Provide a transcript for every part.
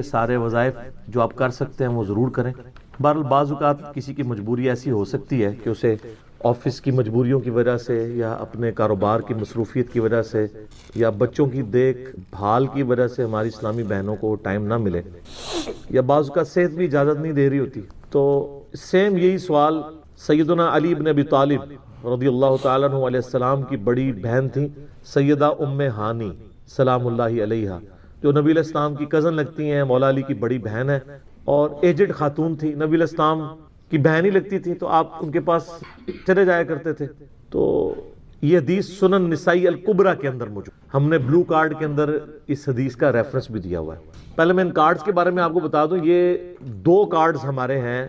سارے وظائف جو آپ کر سکتے ہیں وہ ضرور کریں. بہرحال بعض اوقات کسی کی مجبوری ایسی ہو سکتی ہے کہ اسے آفس کی مجبوریوں کی وجہ سے یا اپنے کاروبار کی مصروفیت کی وجہ سے یا بچوں کی دیکھ بھال کی وجہ سے ہماری اسلامی بہنوں کو ٹائم نہ ملے یا بعض اوقات صحت بھی اجازت نہیں دے رہی ہوتی. تو سیم یہی سوال سیدنا علی بن ابی طالب رضی اللہ تعالیٰ عنہ علیہ السلام کی بڑی بہن تھی سیدہ ام ہانی سلام اللہ علیہا، جو نبی علیہ السلام کی کزن لگتی ہیں، مولا علی کی بڑی بہن ہے اور ایجڈ خاتون تھی، نبی علیہ السلام کی بہن ہی لگتی تھی، تو آپ ان کے پاس چلے جایا کرتے تھے. تو یہ حدیث سنن نسائی الکبریٰ کے اندر موجود، ہم نے بلو کارڈ کے اندر اس حدیث کا ریفرنس بھی دیا ہوا ہے. پہلے میں ان کارڈز کے بارے میں آپ کو بتا دوں، یہ 2 کارڈز ہمارے ہیں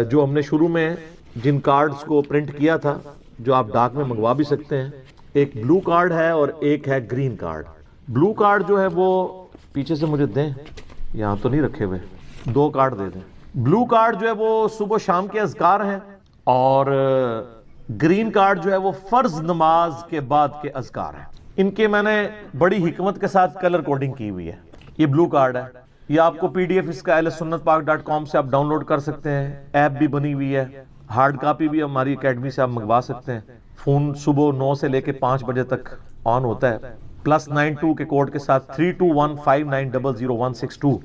جو ہم نے شروع میں جن کارڈز کو پرنٹ کیا تھا، جو آپ ڈاک میں منگوا بھی سکتے ہیں. ایک بلو کارڈ ہے اور ایک ہے گرین کارڈ. بلو کارڈ جو ہے وہ پیچھے سے مجھے دیں، یہاں تو نہیں رکھے ہوئے، 2 کارڈ دے دیں. بلو کارڈ جو ہے وہ صبح و شام کے اذکار ہیں اور گرین کارڈ جو ہے وہ فرض نماز کے بعد کے اذکار ہیں. ان کے میں نے بڑی حکمت کے ساتھ کلر کوڈنگ کی ہوئی ہے. یہ بلو کارڈ ہے، یہ آپ کو PDF اس کا ahlsunnatpak.com سے آپ ڈاؤن لوڈ کر سکتے ہیں. ایپ بھی بنی ہوئی ہے، ہارڈ کاپی بھی ہماری اکیڈمی سے آپ منگوا سکتے ہیں. فون صبح 9 سے لے کے 5 بجے تک آن ہوتا ہے، +92 کے کوڈ کے ساتھ 32159000162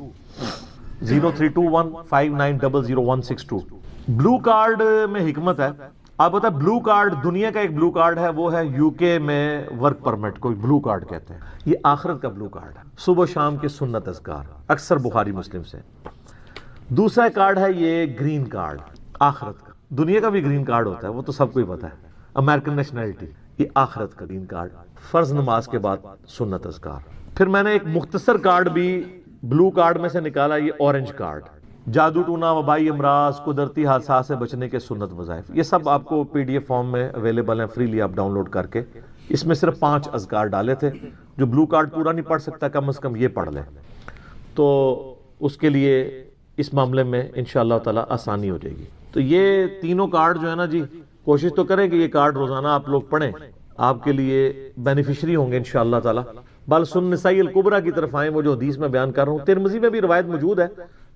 032159000162. بلو کارڈ میں حکمت ہے. آپ بتا، بلو کارڈ دنیا کا ایک بلو کارڈ ہے، وہ ہے UK میں ورک پرمٹ کو بلو کارڈ کہتے ہیں. یہ آخرت کا بلو کارڈ ہے، صبح و شام کے سنت اذکار، اکثر بخاری مسلم سے. دوسرا کارڈ ہے یہ گرین کارڈ، آخرت کا. دنیا کا بھی گرین کارڈ ہوتا ہے، وہ تو سب کو ہی پتا ہے، امریکن نیشنلٹی. یہ آخرت کا گرین کارڈ، فرض نماز کے بعد سنت اذکار. پھر میں نے ایک مختصر کارڈ بھی بلو کارڈ میں سے نکالا، یہ اورنج کارڈ، جادو ٹونا، وبائی امراض، قدرتی حادثات سے بچنے کے سنت وظائف. یہ سب آپ کو PDF فارم میں اویلیبل ہیں، فریلی آپ ڈاؤن لوڈ کر کے. اس میں صرف 5 اذکار ڈالے تھے. جو بلو کارڈ پورا نہیں پڑھ سکتا کم از کم یہ پڑھ لے، تو اس کے لیے اس معاملے میں انشاءاللہ تعالی آسانی ہو جائے گی. تو یہ تینوں کارڈ جو ہے نا جی، کوشش تو کریں کہ یہ کارڈ روزانہ آپ لوگ پڑھیں، آپ کے لیے بینیفیشری ہوں گے انشاءاللہ تعالی. بل سنن نسائی الکبریٰ کی طرف آئیں، وہ جو حدیث میں بیان کر رہا ہوں. ترمذی میں بھی روایت موجود ہے،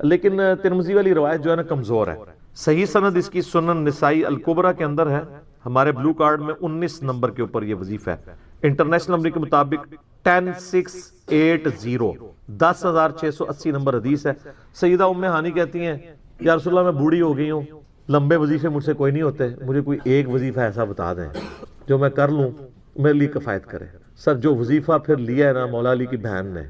لیکن ترمذی والی روایت جو ہے نا کمزور ہے. صحیح سند اس کی سنن نسائی الکبریٰ کے اندر ہے. ہمارے بلو کارڈ میں 19 نمبر کے اوپر یہ وظیفہ ہے. انٹرنیشنل نمبر کے مطابق 10680 10680 نمبر حدیث ہے. سیدہ ام ہانی کہتی ہیں یا رسول اللہ میں بوڑھی ہو گئی ہوں، لمبے وظیفے مجھ سے کوئی نہیں ہوتے، مجھے کوئی ایک وظیفہ ایسا بتا دیں جو میں کر لوں، میرے لیے کفایت کرے. سر جو وظیفہ پھر لیا ہے نا مولا علی کی بہن نے،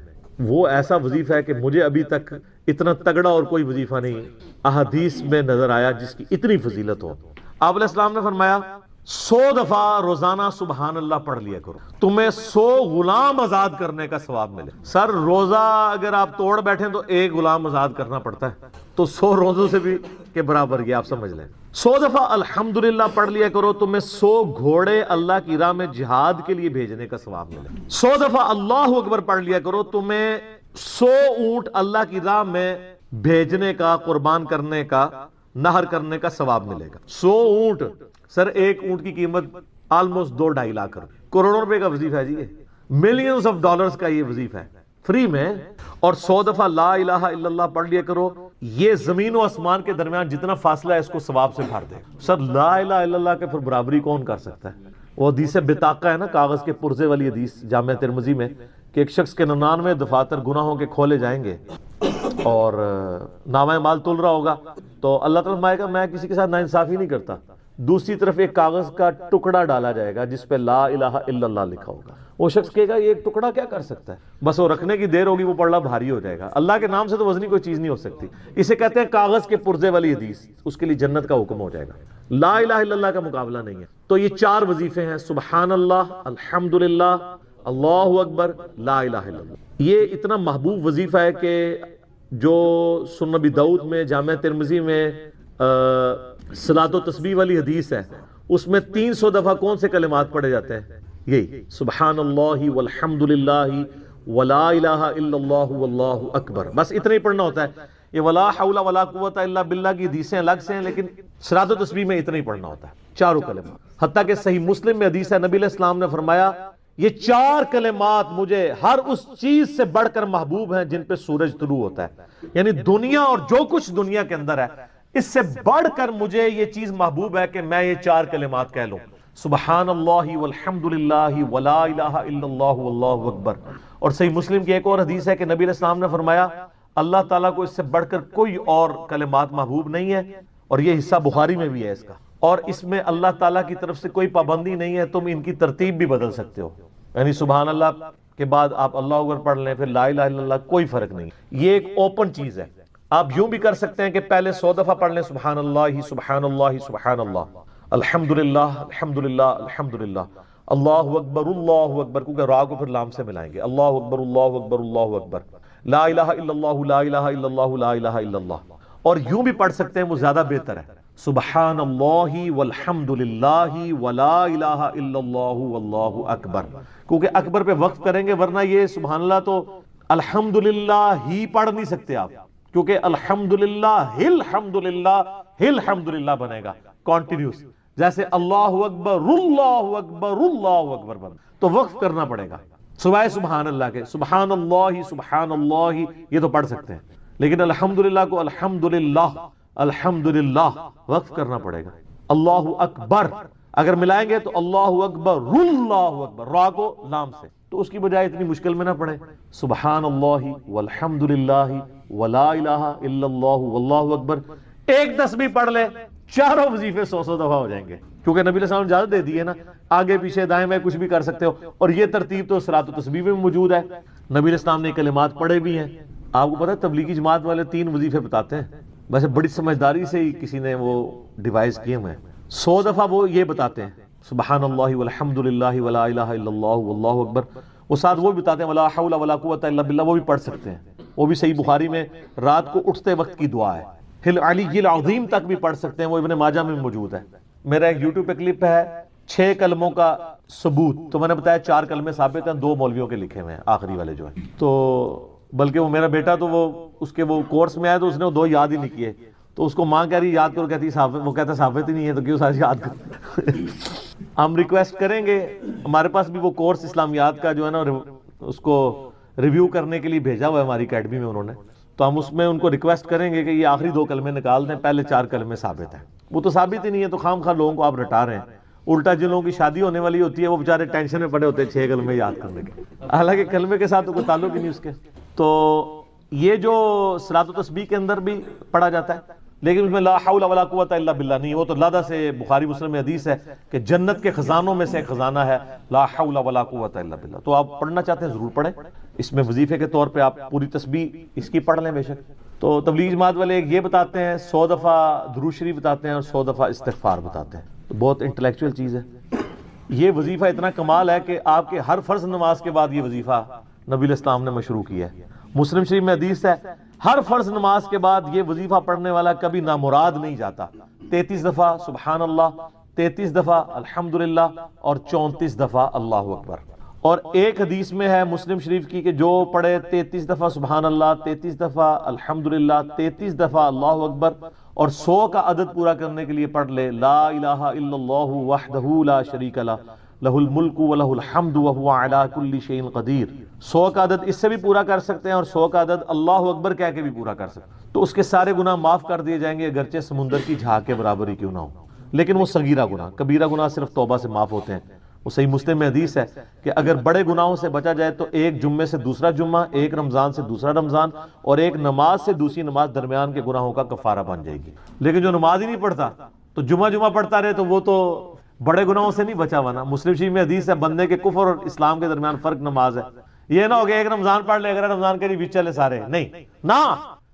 وہ ایسا وظیفہ ہے کہ مجھے ابھی تک اتنا تگڑا اور کوئی وظیفہ نہیں احادیث میں نظر آیا جس کی اتنی فضیلت ہو. آپ علیہ السلام نے فرمایا 100 دفعہ روزانہ سبحان اللہ پڑھ لیا کرو، تمہیں 100 غلام آزاد کرنے کا ثواب ملے. سر روزہ اگر آپ توڑ بیٹھیں تو ایک غلام آزاد کرنا پڑتا ہے، تو 100 روزوں سے بھی کے برابر یہ آپ سمجھ لیں. 100 دفعہ الحمدللہ پڑھ لیا کرو، تمہیں 100 گھوڑے اللہ کی راہ میں جہاد کے لیے بھیجنے کا ثواب ملے. 100 دفعہ اللہ اکبر پڑھ لیا کرو، تمہیں 100 اونٹ اللہ کی راہ میں بھیجنے کا، قربان کرنے کا، نہر کرنے کا ثواب ملے گا. 100 اونٹ، سر ایک اونٹ کی قیمت آلموسٹ 2-2.5 لاکھ روپے، کروڑوں روپے کا وظیفہ ہے جی. یہ ملینز آف ڈالرز کا یہ وظیفہ ہے فری میں. اور 100 دفعہ لا الہ الا اللہ پڑھ لیا کرو، یہ زمین و آسمان کے درمیان جتنا فاصلہ ہے اس کو ثواب سے بھر دے. سر لا الہ الا اللہ کے پھر برابری کون کر سکتا ہے؟ وہ حدیث بطاقہ ہے نا، کاغذ کے پرزے والی حدیث جامع ترمذی میں، کہ ایک شخص کے 99 دفاتر گناہوں کے کھولے جائیں گے اور نامہ مال تل رہا ہوگا، تو اللہ تعالیٰ فرمائے گا میں کسی کے ساتھ ناانصافی نہیں کرتا. دوسری طرف ایک کاغذ کا ٹکڑا ڈالا جائے گا جس پہ لا الہ الا اللہ لکھا ہوگا. وہ شخص کہے گا یہ ایک ٹکڑا کیا کر سکتا ہے، بس وہ رکھنے کی دیر ہوگی، وہ پڑھنا بھاری ہو جائے گا. اللہ کے نام سے تو وزنی کوئی چیز نہیں ہو سکتی. اسے کہتے ہیں کاغذ کے پرزے والی حدیث. اس کے لیے جنت کا حکم ہو جائے گا. لا الہ الا اللہ کا مقابلہ نہیں ہے. تو یہ 4 وظیفے ہیں، سبحان اللہ، الحمدللہ، اللہ اکبر، لا الہ الا اللہ. یہ اتنا محبوب وظیفہ ہے کہ جو سنن نبی داؤد میں، جامع ترمذی میں صلاۃ و تسبیح والی حدیث ہے، اس میں 300 دفعہ کون سے کلمات پڑھے جاتے ہیں؟ یہی سبحان اللہ والحمدللہ ولا الہ الا اللہ واللہ اکبر. بس اتنا ہی پڑھنا ہوتا ہے. یہ ولا حول ولا قوت الا باللہ کی حدیثیں الگ سے ہیں، لیکن صلاۃ و تسبیح میں اتنا ہی پڑھنا ہوتا ہے، 4 کلمات. حتیٰ کہ صحیح مسلم میں حدیث ہے، نبی علیہ السلام نے فرمایا یہ 4 کلمات مجھے ہر اس چیز سے بڑھ کر محبوب ہیں جن پہ سورج طلوع ہوتا ہے، یعنی دنیا اور جو کچھ دنیا کے اندر ہے اس سے بڑھ کر مجھے یہ چیز محبوب ہے کہ میں یہ 4 کلمات کہہ لوں، سبحان اللہ والحمد للہ ولا الہ الا اللہ واللہ اکبر۔ اور صحیح مسلم کی ایک اور حدیث ہے کہ نبی علیہ السلام نے فرمایا اللہ تعالیٰ کو اس سے بڑھ کر کوئی اور کلمات محبوب نہیں ہے، اور یہ حصہ بخاری میں بھی ہے اس کا، اور اس میں اللہ تعالیٰ کی طرف سے کوئی پابندی نہیں ہے، تم ان کی ترتیب بھی بدل سکتے ہو، یعنی سبحان اللہ کے بعد آپ اللہ اکبر پڑھ لیں، پھر لا الہ الا اللہ، کوئی فرق نہیں۔ یہ ایک اوپن چیز ہے، آپ یوں بھی کر سکتے ہیں کہ پہلے 100 دفعہ پڑھ لیں سبحان اللہ سبحان اللہ سبحان اللہ، الحمدللہ الحمدللہ الحمدللہ، اللہ اکبر، کیونکہ را کو پھر لام سے ملائیں گے، اللہ اکبر اللہ اکبر اللہ اکبر، لا الہ الا اللہ لا الہ الا اللہ لا الہ الا اللہ۔ اور یوں بھی پڑھ سکتے ہیں، وہ زیادہ بہتر ہے، سبحان اللہ والحمد للہ ولا الہ الا اللہ واللہ اکبر، کیونکہ اکبر پہ وقف کریں گے، ورنہ یہ سبحان اللہ تو الحمدللہ ہی پڑھ نہیں سکتے آپ، کیونکہ الحمدللہ الحمدللہ بنے گا کانٹینیوس، جیسے اللہ اکبر اللہ اکبر اللہ اکبر بن، تو وقف کرنا پڑے گا سوائے سبحان اللہ کے۔ سبحان اللہ یہ تو پڑھ سکتے ہیں، لیکن الحمدللہ کو الحمدللہ وقف کرنا پڑے گا۔ اللہ اکبر اگر ملائیں گے تو اللہ اکبر را کو لام سے، تو اس کی بجائے اتنی مشکل میں نہ پڑے، سبحان اللہ والحمدللہ ولا الہ الا اللہ واللہ اکبر، ایک تسبیح پڑھ لے، چاروں وظیفے 100 دفعہ ہو جائیں گے، کیونکہ نبی علیہ السلام نے اجازت دے دی ہے نا، آگے پیچھے دائیں بائیں کچھ بھی کر سکتے ہو، اور یہ ترتیب تو صلاۃ و تسبیح میں موجود ہے، نبی علیہ السلام نے کلمات پڑھے بھی ہیں۔ آپ کو پتہ ہے تبلیغی جماعت والے 3 وظیفے بتاتے ہیں، ویسے بڑی سمجھداری سے ہی کسی نے وہ ڈیوائز کیے ہوئے ہیں، 100 دفعہ وہ یہ بتاتے ہیں سبحان اللہ والحمد للہ ولا الہ الا اللہ واللہ اکبر، وہ ساتھ وہ بھی بتاتے ہیں ولا حول ولا قوت الا باللہ، وہ بھی پڑھ سکتے ہیں، وہ بھی صحیح بخاری میں رات کو اٹھتے وقت کی دعا ہے، ہل علی العظیم تک بھی پڑھ سکتے ہیں، وہ ابن ماجہ میں موجود ہے۔ میرا ایک یوٹیوب پہ کلپ ہے 6 کلموں کا ثبوت، تو میں نے بتایا 4 کلمے ثابت ہیں، 2 مولویوں کے لکھے ہوئے ہیں آخری والے جو ہیں، تو بلکہ وہ میرا بیٹا تو وہ کورس میں آیا تو اس نے وہ 2 یاد ہی نہیں کیے، تو اس کو ماں کہہ رہی یاد کرو، کہتی وہ کہتا ثابت ہی نہیں ہے تو کیوں ساری یاد کرو۔ ہم ریکویسٹ کریں گے، ہمارے پاس بھی وہ کورس اسلامیات کا جو ہے نا اس کو ریویو کرنے کے لیے بھیجا ہوا ہے ہماری اکیڈمی میں انہوں نے، تو ہم اس میں ان کو ریکویسٹ کریں گے کہ یہ آخری 2 کلمے نکال دیں، پہلے 4 کلمے ثابت ہیں، وہ تو ثابت ہی نہیں ہے، تو خام خواہ لوگوں کو آپ رٹا رہے ہیں، الٹا جن لوگوں کی شادی ہونے والی ہوتی ہے وہ بیچارے ٹینشن میں پڑے ہوتے ہیں 6 کلمے یاد کرنے کے، حالانکہ کلمے کے ساتھ تو کوئی تعلق ہی نہیں اس کے۔ تو یہ جو صلاۃ و تسبیح کے اندر بھی پڑھا جاتا ہے، لیکن اس میں لا حول ولا قوت الا باللہ نہیں، وہ تو لادہ سے بخاری مسلم میں حدیث ہے کہ جنت کے خزانوں میں سے ایک خزانہ ہے لا حول ولا قوت الا باللہ، تو آپ پڑھنا چاہتے ہیں ضرور پڑھیں، اس میں وظیفے کے طور پہ آپ پوری تسبیح اس کی پڑھ لیں بے شک۔ تو تبلیغ جماعت والے یہ بتاتے ہیں 100 دفعہ درود شریف بتاتے ہیں اور 100 دفعہ استغفار بتاتے ہیں، تو بہت انٹلیکچوئل چیز ہے۔ یہ وظیفہ اتنا کمال ہے کہ آپ کے ہر فرض نماز کے بعد یہ وظیفہ نبی علیہ السلام نے مشروع کیا ہے، مسلم شریف میں حدیث ہے ہر فرض نماز کے بعد یہ وظیفہ پڑھنے والا کبھی نامراد نہیں جاتا، 33 دفعہ سبحان اللہ، 33 دفعہ الحمدللہ اور 34 دفعہ اللہ اکبر۔ اور ایک حدیث میں ہے مسلم شریف کی کہ جو پڑھے 33 دفعہ سبحان اللہ، 33 دفعہ الحمدللہ، 33 دفعہ اللہ اکبر اور 100 کا عدد پورا کرنے کے لیے پڑھ لے لا الہ الا اللہ وحدہ لا شریک لہ لہ الملک ولہ الحمد وہو علی کل شیء قدیر، 100 کا عدد اس سے بھی پورا کر سکتے ہیں اور 100 کا عدد اللہ اکبر کہہ کے بھی پورا کر سکتے ہیں، تو اس کے سارے گناہ معاف کر دیے جائیں گے، اگرچہ سمندر کی جھاگ کے برابر ہی کیوں نہ ہو، لیکن وہ صغیرہ گناہ، کبیرہ گناہ صرف توبہ سے معاف ہوتے ہیں۔ وہ صحیح مسلم میں حدیث ہے کہ اگر بڑے گناہوں سے بچا جائے تو ایک جمعے سے دوسرا جمعہ، ایک رمضان سے دوسرا رمضان اور ایک نماز سے دوسری نماز درمیان کے گناہوں کا کفارہ بن جائے گی، لیکن جو نماز ہی نہیں پڑھتا تو جمعہ پڑھتا رہے تو وہ تو بڑے گناہوں سے نہیں بچا ہوا نا۔ مسلم شریف میں حدیث ہے بندے کے کفر اور اسلام کے درمیان فرق نماز ہے، یہ نہ ہو کہ ایک رمضان پڑھ لے اگر رمضان کے لیے چلے سارے، نہیں نا،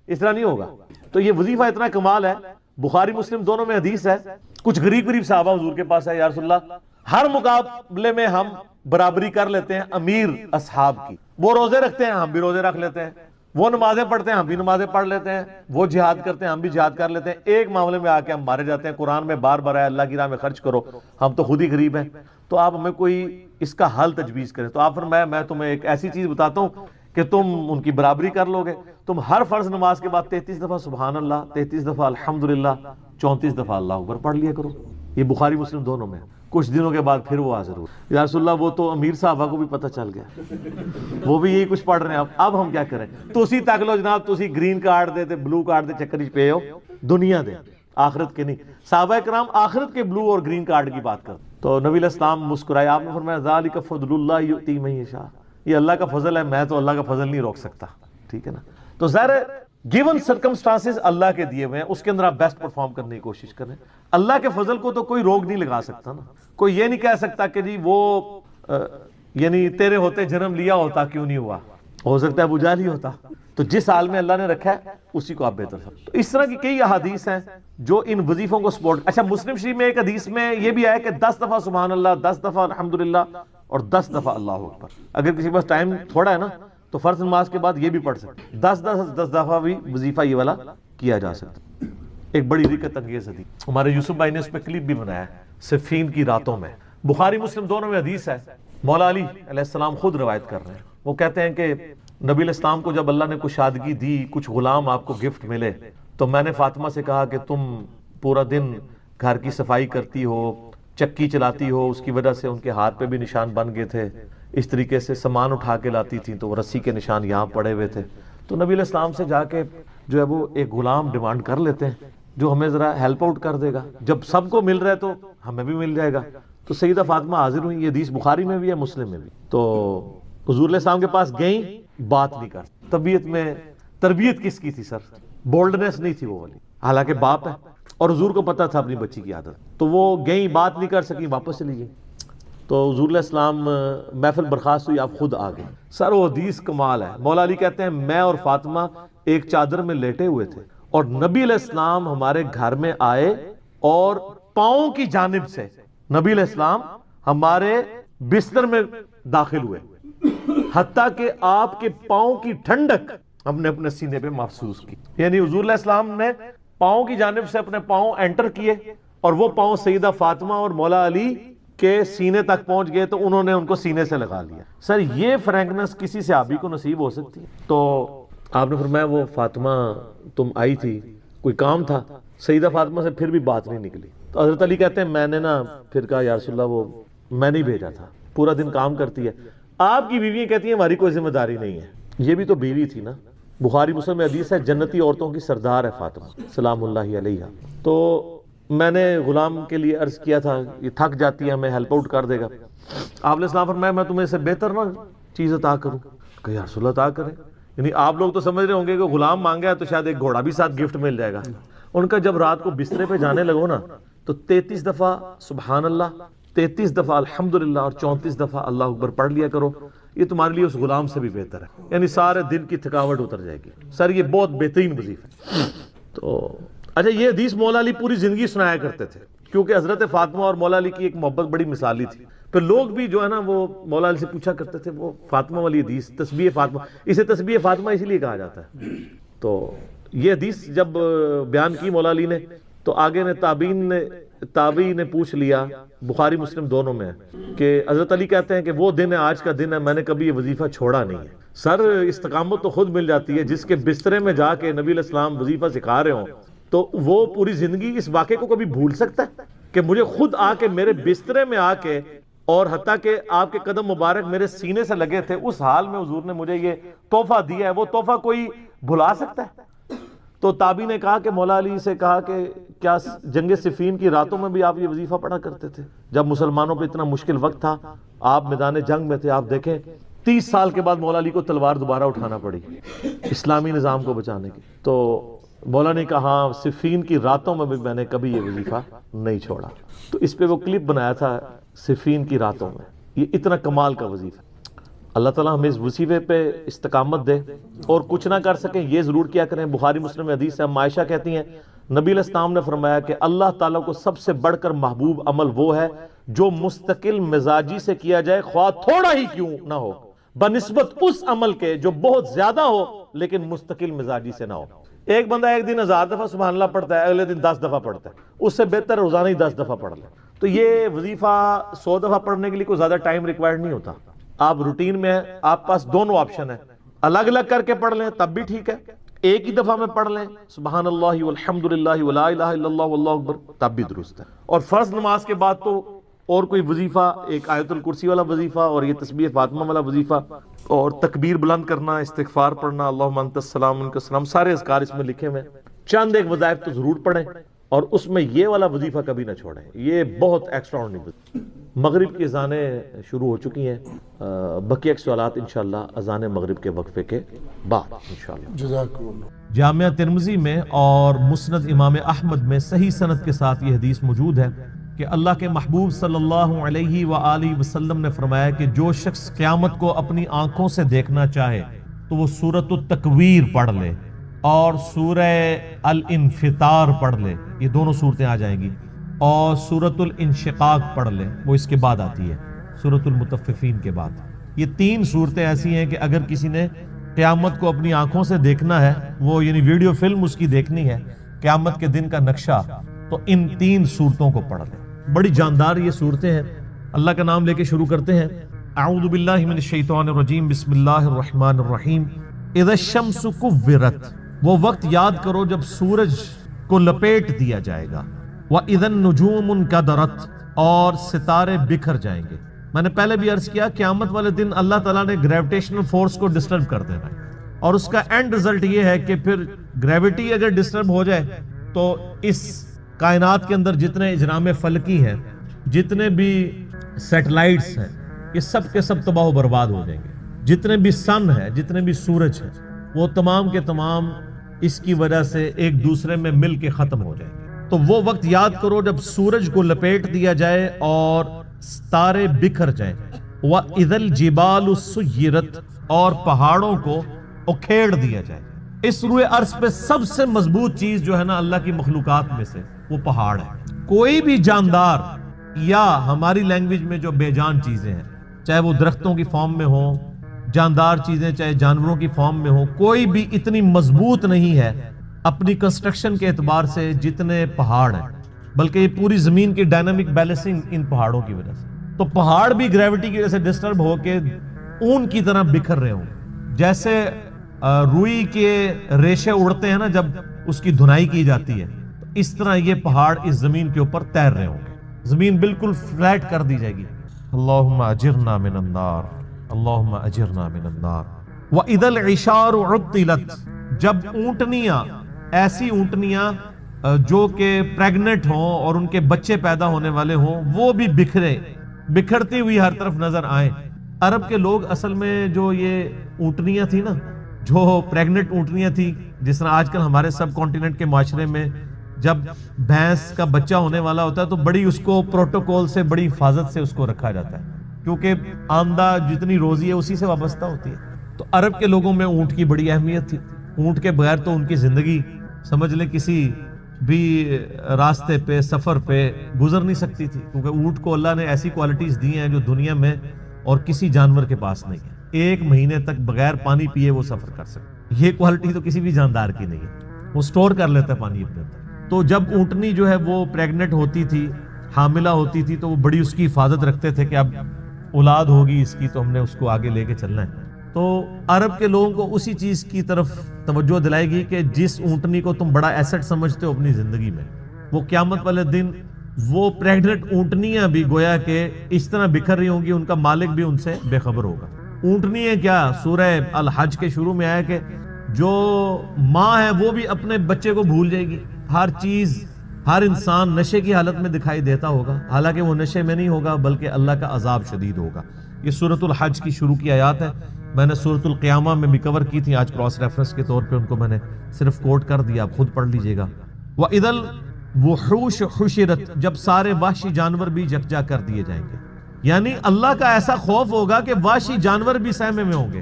اس طرح نہیں ہوگا۔ تو یہ وظیفہ اتنا کمال ہے، بخاری مسلم دونوں میں حدیث ہے، کچھ غریب صحابہ حضور کے پاس ہے، یا رسول اللہ ہر مقابلے میں ہم برابری کر لیتے ہیں امیر اصحاب کی، وہ روزے رکھتے ہیں ہم بھی روزے رکھ لیتے ہیں، وہ نمازیں پڑھتے ہیں ہم بھی نمازیں پڑھ لیتے ہیں، وہ جہاد کرتے ہیں ہم بھی جہاد کر لیتے ہیں، ایک معاملے میں آ کے ہم مارے جاتے ہیں، قرآن میں بار بار ہے اللہ کی راہ میں خرچ کرو، ہم تو خود ہی غریب ہیں، تو آپ ہمیں کوئی اس کا حل تجویز کریں۔ تو آپ فرمایا میں تمہیں ایک ایسی چیز بتاتا ہوں کہ تم ان کی برابری کر لو گے، تم ہر فرض نماز کے بعد 33 دفعہ سبحان اللہ، 33 دفعہ الحمدللہ، 34 دفعہ اللہ اکبر پڑھ لیا کرو، یہ بخاری مسلم دونوں میں. کچھ دنوں کے بعد پھر وہ حاضر ہوئے. یا رسول اللہ وہ تو امیر صاحبہ کو بھی پتہ چل گیا, وہ بھی یہی کچھ پڑھ رہے ہیں, اب ہم کیا کریں؟ تسی تک لو جناب, تسی گرین کارڈ دے تے بلو کارڈ دے چکر پہ ہو, دنیا دے آخرت کے نہیں. صحابہ کرام آخرت کے بلو اور گرین کارڈ کی بات کر. تو نبی علیہ السلام مسکرائے, آپ نے فرمایا ذالک فضل اللہ یؤتی من یشاء, یہ اللہ کا فضل ہے, میں تو اللہ کا فضل نہیں روک سکتا. ٹھیک ہے نا. تو ظاہر ہے گیون سرکمسٹانسز اللہ کے دیے ہوئے ہیں, اس کے اندر آپ بیسٹ پرفارم کرنے کی کوشش کریں. اللہ کے فضل کو تو کوئی روک نہیں لگا سکتا نا. کوئی یہ نہیں کہہ سکتا کہ جی وہ یعنی تیرے ہوتے جنم لیا ہوتا کیوں نہیں ہوا, ہو سکتا ہے ابو جہل ہی ہوتا. تو جس حال میں اللہ نے رکھا ہے اسی کو آپ بہتر سمجھیں. تو اس طرح کی کئی احادیث ہیں جو ان وظیفوں کو سپورٹ. اچھا, مسلم شریف میں ایک حدیث میں یہ بھی آیا کہ 10 دفعہ سبحان اللہ, 10 دفعہ الحمدللہ اور 10 دفعہ اللہ اکبر. اگر کسی کے پاس ٹائم تھوڑا ہے نا تو فرض نماز کے بعد یہ بھی پڑھ سکتے, 10 دفعہ بھی وظیفہ یہ والا کیا جا سکتا. ایک بڑی رکت انگیز حدیث ہمارے یوسف بھائی نے اس پہ کلپ بھی بنایا ہے, صفین کی راتوں میں. بخاری مسلم دونوں میں حدیث ہے. مولا علی علیہ السلام خود روایت کر رہے ہیں. وہ کہتے ہیں کہ نبی علیہ السلام کو جب اللہ نے کشادگی دی, کچھ غلام آپ کو گفٹ ملے, تو میں نے فاطمہ سے کہا کہ تم پورا دن گھر کی صفائی کرتی ہو, چکی چلاتی ہو, اس کی وجہ سے ان کے ہاتھ پہ بھی نشان بن گئے تھے. اس طریقے سے سامان اٹھا کے لاتی تھیں تو وہ رسی کے نشان یہاں پڑے ہوئے تھے. تو نبی علیہ السلام سے جا کے جو ہے وہ ایک غلام ڈیمانڈ کر لیتے ہیں جو ہمیں ذرا ہیلپ آؤٹ کر دے گا, جب سب کو مل رہا ہے تو ہمیں بھی مل جائے گا. تو سیدہ فاطمہ حاضر ہوئی. یہ حدیث بخاری میں بھی ہے, مسلم میں بھی. تو حضور علیہ السلام کے پاس گئیں, بات نہیں کر. طبیعت میں تربیت کس کی تھی سر؟ بولڈنس نہیں تھی وہ والی, حالانکہ باپ ہے اور حضور کو پتا تھا اپنی بچی کی عادت. تو وہ گئیں, بات نہیں کر سکی, واپس چلی گئی. تو حضور علیہ السلام محفل برخاست ہوئی, آپ خود آ گئے. سر وہ حدیث کمال ہے. مولا علی کہتے ہیں میں اور فاطمہ ایک چادر میں لیٹے ہوئے تھے اور نبی علیہ السلام ہمارے گھر میں آئے اور پاؤں کی جانب سے نبی علیہ السلام ہمارے بستر میں داخل ہوئے, حتیٰ کہ آپ کے پاؤں کی ٹھنڈک ہم نے اپنے سینے پہ محسوس کی. یعنی حضور علیہ السلام نے پاؤں کی جانب سے اپنے پاؤں انٹر کیے اور وہ پاؤں سیدہ فاطمہ اور مولا علی کے سینے تک پہنچ گئے, تو انہوں نے ان کو سینے سے لگا لیا. سر یہ فرینکنس کسی صحابی کو نصیب ہو سکتی ہے؟ تو آپ نے فرمایا وہ فاطمہ تم آئی تھی, کوئی کام تھا؟ سیدہ فاطمہ سے پھر بھی بات نہیں نکلی. تو حضرت علی کہتے ہیں میں نے نا پھر کہا یا رسول اللہ وہ میں نہیں بھیجا تھا, پورا دن کام کرتی ہے. آپ کی بیویاں کہتی ہیں ہماری کوئی ذمہ داری نہیں ہے. یہ بھی تو بیوی تھی نا. بخاری مسلم میں حدیث ہے جنتی عورتوں کی سردار ہے فاطمہ سلام اللہ علیہا. تو میں نے غلام کے لیے عرض کیا تھا یہ تھک جاتی ہے, ہمیں ہیلپ آؤٹ کر دے گا. آپ علیہ السلام فرمایا میں تمہیں سے بہتر نا چیز عطا کروں. کہ یا رسول اللہ عطا کریں. یعنی آپ لوگ تو سمجھ رہے ہوں گے کہ غلام مانگا ہے تو شاید ایک گھوڑا بھی ساتھ گفٹ مل جائے گا. ان کا جب رات کو بسترے پہ جانے لگو نا تو 33 دفعہ سبحان اللہ, 33 دفعہ الحمدللہ اور 34 دفعہ اللہ اکبر پڑھ لیا کرو. یہ تمہارے لیے اس غلام سے بھی بہتر ہے. یعنی سارے دن کی تھکاوٹ اتر جائے گی. سر یہ بہت بہترین وظیفہ ہے. تو اچھا یہ حدیث مولا علی پوری زندگی سنایا کرتے تھے کیونکہ حضرت فاطمہ اور مولا علی کی ایک محبت بڑی مثالی تھی. پھر لوگ بھی جو ہے نا وہ مولا علی سے پوچھا کرتے تھے وہ فاطمہ والی حدیث, تسبیح فاطمہ, اسے تسبیح فاطمہ اسی لیے کہا جاتا ہے. تو یہ حدیث جب بیان کی مولا علی نے تو آگے نے تابعین نے پوچھ لیا, بخاری مسلم دونوں میں ہے, کہ حضرت علی کہتے ہیں کہ وہ دن ہے آج کا دن ہے, میں نے کبھی یہ وظیفہ چھوڑا نہیں ہے. سر استقامت تو خود مل جاتی ہے. جس کے بسترے میں جا کے نبی علیہ السلام وظیفہ سکھا رہے ہوں تو وہ پوری زندگی اس واقعے کو کبھی بھول سکتا ہے کہ مجھے خود آ کے میرے بسترے میں آ کے, اور حتیٰ کہ آپ کے قدم مبارک میرے سینے سے لگے تھے, اس حال میں حضور نے مجھے یہ تحفہ دیا ہے, وہ تحفہ کوئی بھلا سکتا ہے؟ تو تابعی نے کہا کہ مولا علی سے کہا کہ کیا جنگ صفین کی راتوں میں بھی آپ یہ وظیفہ پڑھا کرتے تھے جب مسلمانوں پہ اتنا مشکل وقت تھا, آپ میدان جنگ میں تھے. آپ دیکھیں 30 سال کے بعد مولا علی کو تلوار دوبارہ اٹھانا پڑی اسلامی نظام کو بچانے کی. تو مولا نے کہا ہاں صفین کی راتوں میں بھی میں نے کبھی یہ وظیفہ نہیں چھوڑا. تو اس پہ وہ کلپ بنایا تھا صفین کی راتوں میں. یہ اتنا کمال کا وظیفہ. اللہ تعالیٰ ہمیں اس وظیفے پہ استقامت دے, اور کچھ نہ کر سکیں یہ ضرور کیا کریں. بخاری مسلم میں حدیث ہے, عائشہ کہتی ہیں نبی علیہ السلام نے فرمایا کہ اللہ تعالیٰ کو سب سے بڑھ کر محبوب عمل وہ ہے جو مستقل مزاجی سے کیا جائے خواہ تھوڑا ہی کیوں نہ ہو, بنسبت اس عمل کے جو بہت زیادہ ہو لیکن مستقل مزاجی سے نہ ہو. ایک بندہ ایک دن 1000 دفعہ سبحان اللہ پڑھتا ہے, اگلے دن 10 دفعہ پڑھتا ہے, اس سے بہتر روزانہ ہی 10 دفعہ پڑھ لے. تو یہ وظیفہ 100 دفعہ پڑھنے کے لیے کوئی زیادہ ٹائم ریکوائرڈ نہیں ہوتا. آپ روٹین میں ہیں, آپ پاس دونوں آپشن ہیں, الگ الگ کر کے پڑھ لیں تب بھی ٹھیک ہے, ایک ہی دفعہ میں پڑھ لیں سبحان اللہ والحمدللہ ولا الہ الا اللہ واللہ اکبر تب بھی درست ہے. اور فرض نماز کے بعد تو اور کوئی وظیفہ، ایک آیت الکرسی والا وظیفہ اور یہ تسبیح فاطمہ والا وظیفہ اور تکبیر بلند کرنا، استغفار پڑھنا، اللہم انت السلام منک السلام، سارے اذکار اس میں لکھے ہوئے ہیں. چند ایک وظائف تو ضرور پڑھیں اور اس میں یہ والا وظیفہ کبھی نہ چھوڑیں، یہ بہت ایکسٹرا آرڈنری. مغرب کی اذانیں شروع ہو چکی ہیں، بقیہ صلوات انشاءاللہ اذان مغرب کے وقفے کے بعد انشاءاللہ. جزاکم اللہ. جامعہ ترمذی میں اور مسند امام احمد میں صحیح سند کے ساتھ یہ حدیث موجود ہے کہ اللہ کے محبوب صلی اللہ علیہ وآلہ وسلم نے فرمایا کہ جو شخص قیامت کو اپنی آنکھوں سے دیکھنا چاہے تو وہ سورۃ التکویر پڑھ لے اور سورہ الانفطار پڑھ لے، یہ دونوں صورتیں آ جائیں گی، اور سورۃ الانشقاق پڑھ لے، وہ اس کے بعد آتی ہے سورۃ المطففین کے بعد. یہ تین صورتیں ایسی ہیں کہ اگر کسی نے قیامت کو اپنی آنکھوں سے دیکھنا ہے، وہ یعنی ویڈیو فلم اس کی دیکھنی ہے قیامت کے دن کا نقشہ، تو ان تین صورتوں کو پڑھ لیں. بڑی جاندار یہ صورتیں ہیں. اللہ کا نام لے کے شروع کرتے ہیں. اعوذ باللہ من الشیطان الرجیم، بسم اللہ الرحمن الرحیم. اذا الشمس کورت، وہ وقت یاد کرو جب سورج کو لپیٹ دیا جائے گا. وَإِذَا النُّجُومُ انْكَدَرَتْ، اور ستارے بکھر جائیں گے. میں نے پہلے بھی عرض کیا قیامت والے دن اللہ تعالیٰ نے گریویٹیشنل فورس کو ڈسٹرب کر دینا ہے، اور اس کا اینڈ رزلٹ یہ ہے کہ پھر گریویٹی اگر ڈسٹرب ہو جائے تو اس کائنات کے اندر جتنے اجرام فلکی ہیں، جتنے بھی سیٹلائٹس ہیں، یہ سب کے سب تباہ و برباد ہو جائیں گے. جتنے بھی سن ہے، جتنے بھی سورج ہیں، وہ تمام کے تمام اس کی وجہ سے ایک دوسرے میں مل کے ختم ہو جائیں گے. تو وہ وقت یاد کرو جب سورج کو لپیٹ دیا جائے اور ستارے بکھر جائیں. وَإِذَا الْجِبَالُ سُيِّرَتْ، اور پہاڑوں کو اکھیڑ دیا جائے. اس روئے عرض پہ سب سے مضبوط چیز جو ہے نا اللہ کی مخلوقات میں سے، وہ پہاڑ ہے. کوئی بھی جاندار یا ہماری لینگویج میں جو بے جان چیزیں ہیں، چاہے وہ درختوں کی فارم میں ہوں، جاندار چیزیں چاہے جانوروں کی فارم میں ہوں، کوئی بھی اتنی مضبوط نہیں ہے اپنی کنسٹرکشن کے اعتبار سے جتنے پہاڑ ہیں. بلکہ یہ پوری زمین کی ڈائنامک بیلنسنگ ان پہاڑوں کی وجہ سے. تو پہاڑ بھی گریوٹی کی وجہ سے ڈسٹرب ہو کے اون کی طرح بکھر رہے ہوں. جیسے روئی کے ریشے اڑتے ہیں نا جب اس کی دھنائی کی جاتی ہے، اس طرح یہ پہاڑ اس زمین کے اوپر تیر رہے ہوں گے. زمین بالکل فلیٹ کر دی جائے گی. اللہم اجرنا من النار، اللہم اجرنا من النار. وَإِذَا الْعِشَارُ عُطِّلَتْ، جب اونٹنیاں، ایسی اونٹنیاں جو کہ پریگننٹ ہوں اور ان کے بچے پیدا ہونے والے ہوں، وہ بھی بکھرتی ہوئی ہر طرف نظر آئیں. عرب کے لوگ اصل میں جو یہ اونٹنیاں تھی نا، جو پریگننٹ اونٹنیاں تھی، جس طرح آج کل ہمارے سب کانٹیننٹ کے معاشرے میں جب بھینس کا بچہ ہونے والا ہوتا ہے تو بڑی اس کو پروٹوکول سے، بڑی حفاظت سے اس کو رکھا جاتا ہے، کیونکہ آمدہ جتنی روزی ہے اسی سے وابستہ ہوتی ہے. تو عرب کے لوگوں میں اونٹ کی بڑی اہمیت تھی. اونٹ کے بغیر تو ان کی زندگی سمجھ لیں کسی بھی راستے پہ، سفر پہ گزر نہیں سکتی تھی، کیونکہ اونٹ کو اللہ نے ایسی کوالٹیز دی ہیں جو دنیا میں اور کسی جانور کے پاس نہیں ہے. 1 مہینے تک بغیر پانی پیے وہ سفر کر سکتے. یہ کوالٹی تو کسی بھی جاندار کی نہیں ہے، وہ سٹور کر لیتا ہے پانی اپنے اندر. تو جب اونٹنی جو ہے وہ پریگننٹ ہوتی تھی، حاملہ ہوتی تھی، تو وہ بڑی اس کی حفاظت رکھتے تھے کہ اب اولاد ہوگی اس کی تو ہم نے اس کو آگے لے کے چلنا ہے. تو عرب کے لوگوں کو اسی چیز کی طرف توجہ دلائے گی کہ جس اونٹنی کو تم بڑا ایسٹ سمجھتے ہو اپنی زندگی میں، وہ قیامت والے دن وہ پریگننٹ اونٹنیاں بھی گویا کہ اس طرح بکھر رہی ہوں گی، ان کا مالک بھی ان سے بے خبر ہوگا. اونٹنیاں کیا، سورہ الحج کے شروع میں آیا کہ جو ماں ہے وہ بھی اپنے بچے کو بھول جائے گی. ہر چیز، ہر انسان نشے کی حالت میں دکھائی دیتا ہوگا، حالانکہ وہ نشے میں نہیں ہوگا بلکہ اللہ کا عذاب شدید ہوگا. یہ سورۃ الحج کی شروع کی آیات ہے. میں نے سورۃ القیامہ میں بھی کور کی تھی، آج کراس ریفرنس کے طور پہ ان کو میں نے صرف کوٹ کر دیا، آپ خود پڑھ لیجئے گا. وَإِذَا الْوُحُوشُ حُشِرَتْ، جب سارے وحشی جانور بھی یکجا کر دیے جائیں گے. یعنی اللہ کا ایسا خوف ہوگا کہ وحشی جانور بھی سہمے میں ہوں گے.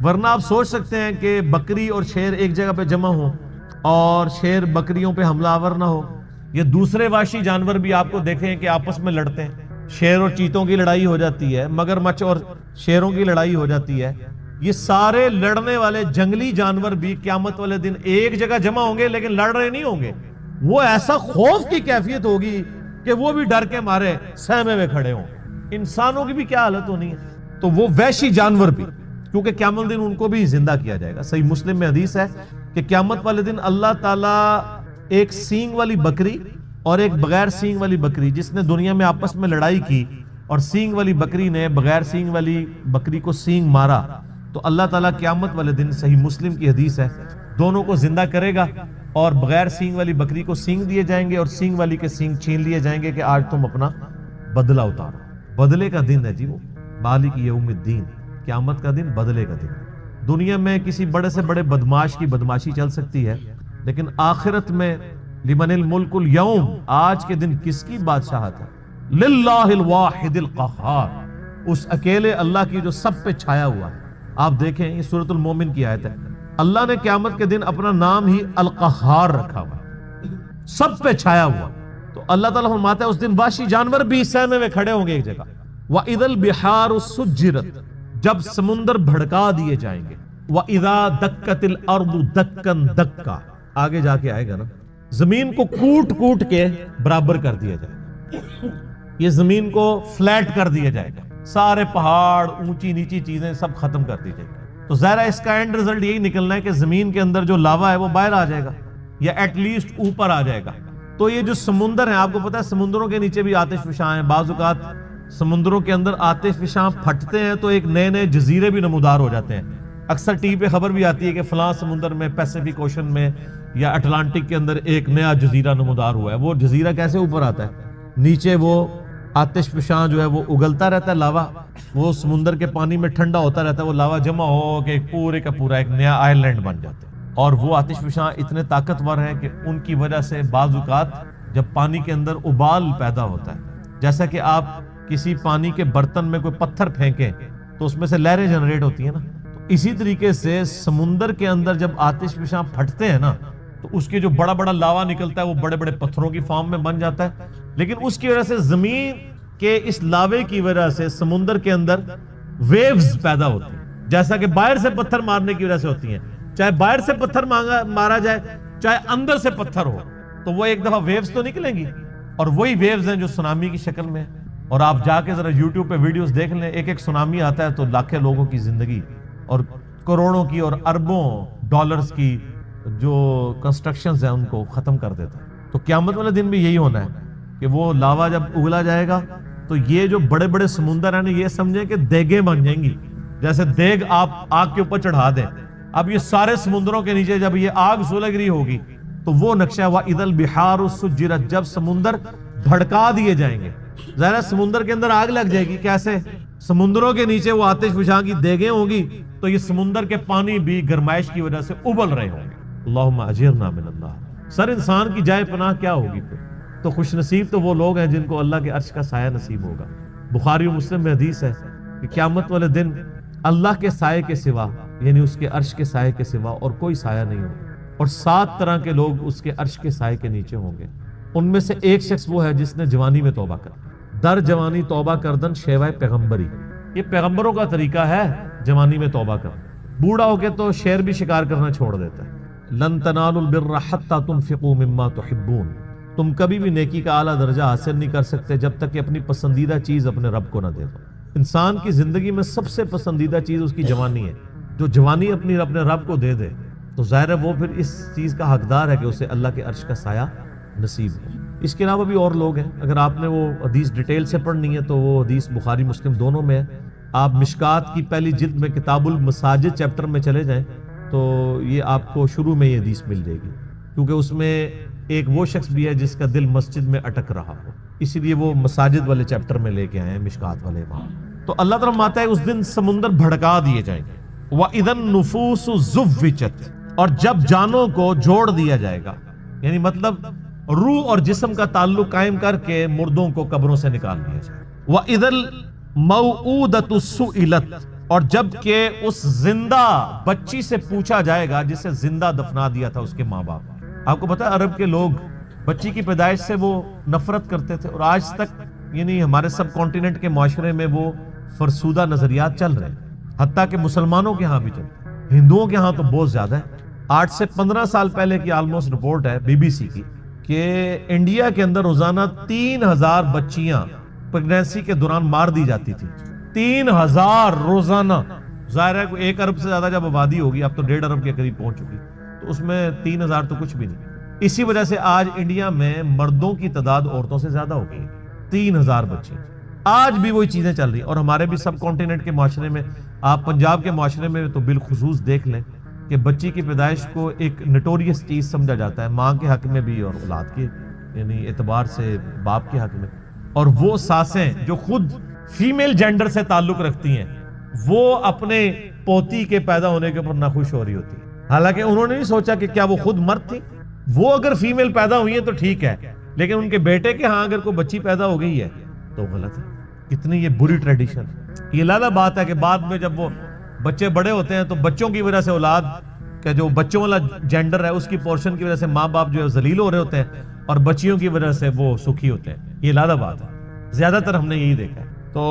ورنہ آپ سوچ سکتے ہیں کہ بکری اور شیر ایک جگہ پہ جمع ہوں اور شیر بکریوں پہ حملہ آور نہ ہو. یہ دوسرے وحشی جانور بھی آپ کو دیکھیں کہ آپس میں لڑتے ہیں. شیر اور چیتوں کی لڑائی ہو جاتی ہے، مگرمچھ اور شیروں کی لڑائی ہو جاتی ہے. یہ سارے لڑنے والے جنگلی جانور بھی قیامت والے دن ایک جگہ جمع ہوں گے، لیکن لڑ رہے نہیں ہوں گے. وہ ایسا خوف کی کیفیت ہوگی کہ وہ بھی ڈر کے مارے سہمے میں کھڑے ہوں. انسانوں کی بھی کیا حالت ہونی ہے، تو وہ وحشی جانور بھی، کیونکہ قیامت دن ان کو بھی زندہ کیا جائے گا. صحیح مسلم میں حدیث ہے کہ قیامت والے دن اللہ تعالیٰ ایک سینگ والی بکری اور ایک بغیر سینگ والی بکری، جس نے دنیا میں آپس میں لڑائی کی اور سینگ والی بکری نے بغیر سینگ والی بکری کو سینگ مارا، تو اللہ تعالیٰ قیامت والے دن، صحیح مسلم کی حدیث ہے، دونوں کو زندہ کرے گا اور بغیر سینگ والی بکری کو سینگ دیے جائیں گے اور سینگ والی کے سینگ چھین لیے جائیں گے کہ آج تم اپنا بدلہ اتارو۔ بدلے کا دن ہے جی وہ، مالک یوم الدین، قیامت کا دن، بدلے کا دن۔ دنیا میں کسی بڑے سے بڑے بدماش کی بدماشی چل سکتی ہے، لیکن آخرت میں لمن الملک اليوم، آج کے دن کس کی بادشاہت ہے؟ للہ الواحد القہار، اس اکیلے اللہ کی جو سب پہ چھایا ہوا ہے۔ آپ دیکھیں یہ سورۃ المومن کی آیت ہے، اللہ نے قیامت کے دن اپنا نام ہی القہار رکھا ہوا ہے، سب پہ چھایا ہوا۔ تو اللہ تعالیٰ فرماتا ہے اس دن وحشی جانور بھی سہمے میں کھڑے ہوں گے ایک جگہ۔ وَإِذَا الْبِحَارُ سُجِّرَتْ، جب سمندر بھڑکا دیے جائیں گے۔ وَإِذَا دَكَّتِ الْأَرْضُ دَكًّا دَكًّا، آگے جا کے آئے گا نا، زمین کو کوٹ کوٹ کے برابر کر دیا جائے گا، یہ زمین کو فلیٹ کر دیا جائے گا، سارے پہاڑ، اونچی نیچی چیزیں سب ختم کر دی جائے گی۔ تو ظاہر ہے اس کا اینڈ رزلٹ یہی نکلنا ہے کہ زمین کے اندر جو لاوا ہے وہ باہر آ جائے گا یا ایٹ لیسٹ اوپر آ جائے گا۔ تو یہ جو سمندر ہیں، آپ کو پتا ہے سمندروں کے نیچے بھی آتش فشاں ہیں، بعض اوقات سمندروں کے اندر آتش فشاں پھٹتے ہیں تو ایک نئے نئے جزیرے بھی نمودار ہو جاتے ہیں۔ اکثر ٹی وی پہ خبر بھی آتی ہے کہ فلاں سمندر میں، پیسیفک اوشن میں یا اٹلانٹک کے اندر ایک نیا جزیرہ نمودار ہوا ہے۔ وہ جزیرہ کیسے اوپر آتا ہے؟ نیچے وہ آتش فشاں جو ہے وہ اگلتا رہتا ہے، لاوا، وہ سمندر کے پانی میں ٹھنڈا ہوتا رہتا ہے، وہ لاوا جمع ہو کے پورے کا پورا ایک نیا آئر لینڈ بن جاتا ہے۔ اور وہ آتش فشاں اتنے طاقتور ہیں کہ ان کی وجہ سے بعض اوقات جب پانی کے اندر ابال پیدا ہوتا ہے، جیسا کہ آپ کسی پانی کے برتن میں کوئی پتھر پھینکیں تو اس میں سے لہریں جنریٹ ہوتی ہیں نا، تو اسی طریقے سے سمندر کے اندر جب آتش فشاں پھٹتے ہیں نا تو اس کے جو بڑا بڑا لاوا نکلتا ہے وہ بڑے بڑے پتھروں کی فارم میں بن جاتا ہے، لیکن اس کی وجہ سے زمین کے اس لاوے کی وجہ سے سمندر کے اندر ویوز پیدا ہوتی ہیں، جیسا کہ باہر سے پتھر مارنے کی وجہ سے ہوتی ہیں، چاہے باہر سے پتھر مارا جائے چاہے اندر سے پتھر ہو، تو وہ ایک دفعہ ویوز تو نکلیں گی، اور وہی ویوز ہیں جو سونامی کی شکل میں۔ اور آپ جا کے ذرا یوٹیوب پہ ویڈیوز دیکھ لیں، ایک ایک سونامی آتا ہے تو لاکھوں لوگوں کی زندگی اور کروڑوں کی اور اربوں ڈالرز کی جو کنسٹرکشنز ہیں ان کو ختم کر دیتا ہے۔ تو قیامت والے دن بھی یہی ہونا ہے کہ وہ لاوا جب اگلا جائے گا تو یہ جو بڑے بڑے سمندر ہیں یہ سمجھیں کہ دیگیں بن جائیں گی، جیسے دیگ آپ آگ کے اوپر چڑھا دیں۔ اب یہ سارے سمندروں کے نیچے جب یہ آگ سلگ رہی ہوگی تو وہ نقشہ وَإِذَا الْبِحَارُ سُجِّرَتْ، جب سمندر بھڑکا دیے جائیں گے۔ ظاہر ہے سمندر کے اندر آگ لگ جائے گی، کیسے؟ سمندروں کے نیچے وہ آتش فشاں کی دیگیں ہوں گی تو یہ سمندر کے پانی بھی گرمائش کی وجہ سے ابل رہے ہوں گے۔ اللہم اجرنا من النار۔ سر انسان کی جائے پناہ کیا ہوگی پھر؟ تو خوش نصیب تو وہ لوگ ہیں جن کو اللہ کے عرش کا سایہ نصیب ہوگا۔ بخاری و مسلم میں حدیث ہے کہ قیامت والے دن اللہ کے سائے کے سوا، یعنی اس کے عرش کے سائے کے سوا اور کوئی سایہ نہیں ہوگا، اور 7 طرح کے لوگ اس کے عرش کے سائے کے نیچے ہوں گے۔ ان میں سے ایک شخص وہ ہے جس نے جوانی میں توبہ کر، در جوانی توبہ کردن شیوائے پیغمبری، یہ پیغمبروں کا طریقہ ہے جوانی میں توبہ کر۔ بوڑھا ہو کے تو شیر بھی شکار کرنا چھوڑ دیتا ہے۔ لن تنالوا البر حتى تنفقوا مما تحبون، تم کبھی بھی نیکی کا اعلیٰ درجہ حاصل نہیں کر سکتے جب تک کہ اپنی پسندیدہ چیز اپنے رب کو نہ دے دو۔ انسان کی زندگی میں سب سے پسندیدہ چیز اس کی جوانی ہے، جو جوانی اپنے رب کو دے دے تو ظاہر ہے وہ پھر اس چیز کا حقدار ہے کہ اسے اللہ کے عرش کا سایہ نصیب ہو۔ اس کے علاوہ بھی اور لوگ ہیں، اگر آپ نے وہ حدیث ڈیٹیل سے پڑھنی ہے تو وہ حدیث بخاری مسلم دونوں میں ہے۔ آپ مشکات کی پہلی جلد میں کتاب المساجد چیپٹر میں چلے جائیں تو یہ آپ کو شروع میں یہ حدیث مل جائے گی، کیونکہ اس میں ایک وہ شخص بھی ہے جس کا دل مسجد میں اٹک رہا ہو، اسی لیے وہ مساجد والے چیپٹر میں لے کے آئے ہیں مشکات والے امام۔ تو اللہ تعالیٰ فرماتا ہے اس دن سمندر بھڑکا دیے جائیں گے۔ وَإِذَا النُّفُوسُ زُوِّجَتْ، اور جب جانوں کو جوڑ دیا جائے گا، یعنی مطلب روح اور جسم کا تعلق قائم کر کے مردوں کو قبروں سے نکال دیا جائے۔ وَإِذَا الْمَوْعُودَةُ سُئِلَتْ، اور جب کہ اس زندہ بچی سے پوچھا جائے گا جسے زندہ دفنا دیا تھا اس کے ماں باپ۔ آپ کو پتا ہے عرب کے لوگ بچی کی پیدائش سے وہ نفرت کرتے تھے، اور آج تک یعنی ہمارے سب کانٹیننٹ کے معاشرے میں وہ فرسودہ نظریات چل رہے ہیں، حتیٰ کہ مسلمانوں کے ہاں بھی چلتے ہیں، ہندوؤں کے ہاں تو بہت زیادہ ہے۔ 8 سے 15 سال پہلے کی آلموسٹ رپورٹ ہے BBC کی کہ انڈیا کے اندر روزانہ 3000 بچیاں پریگنینسی کے دوران مار دی جاتی تھی، 3000 روزانہ۔ ظاہر ہے 1 ارب سے زیادہ جب آبادی ہوگی، اب تو 1.5 ارب کے قریب پہنچ چکی، تو اس میں 3000 تو کچھ بھی نہیں. اسی وجہ سے آج انڈیا میں مردوں کی تعداد عورتوں سے زیادہ ہو گئی. 3000 بچے آج بھی وہی چیزیں چل رہی ہیں. اور ہمارے بھی سب کانٹیننٹ کے معاشرے میں, آپ پنجاب کے معاشرے میں تو بالخصوص دیکھ لیں کہ بچی کی پیدائش کو ایک نٹوریس چیز سمجھا جاتا ہے, ماں کے حق میں بھی اور اولاد کے یعنی اعتبار سے باپ کے حق میں. اور وہ ساسیں جو خود فیمیل جینڈر سے تعلق رکھتی ہیں وہ اپنے پوتی کے پیدا ہونے کے اوپر ناخوش ہو رہی ہوتی ہیں, حالانکہ انہوں نے نہیں سوچا کہ کیا وہ خود مرد تھی. وہ اگر فیمیل پیدا ہوئی ہے تو ٹھیک ہے, لیکن ان کے بیٹے کے ہاں اگر کوئی بچی پیدا ہو گئی ہے تو غلط ہے. کتنی یہ بری ٹریڈیشن. یہ علیحدہ بات ہے کہ بعد میں جب وہ بچے بڑے ہوتے ہیں تو بچوں کی وجہ سے اولاد کا جو بچوں والا جینڈر ہے اس کی پورشن کی وجہ سے ماں باپ جو ہے ذلیل ہو رہے ہوتے ہیں اور بچیوں کی وجہ سے وہ سکھی ہوتے ہیں. یہ علیحدہ بات ہے, زیادہ تر ہم نے یہی دیکھا ہے. تو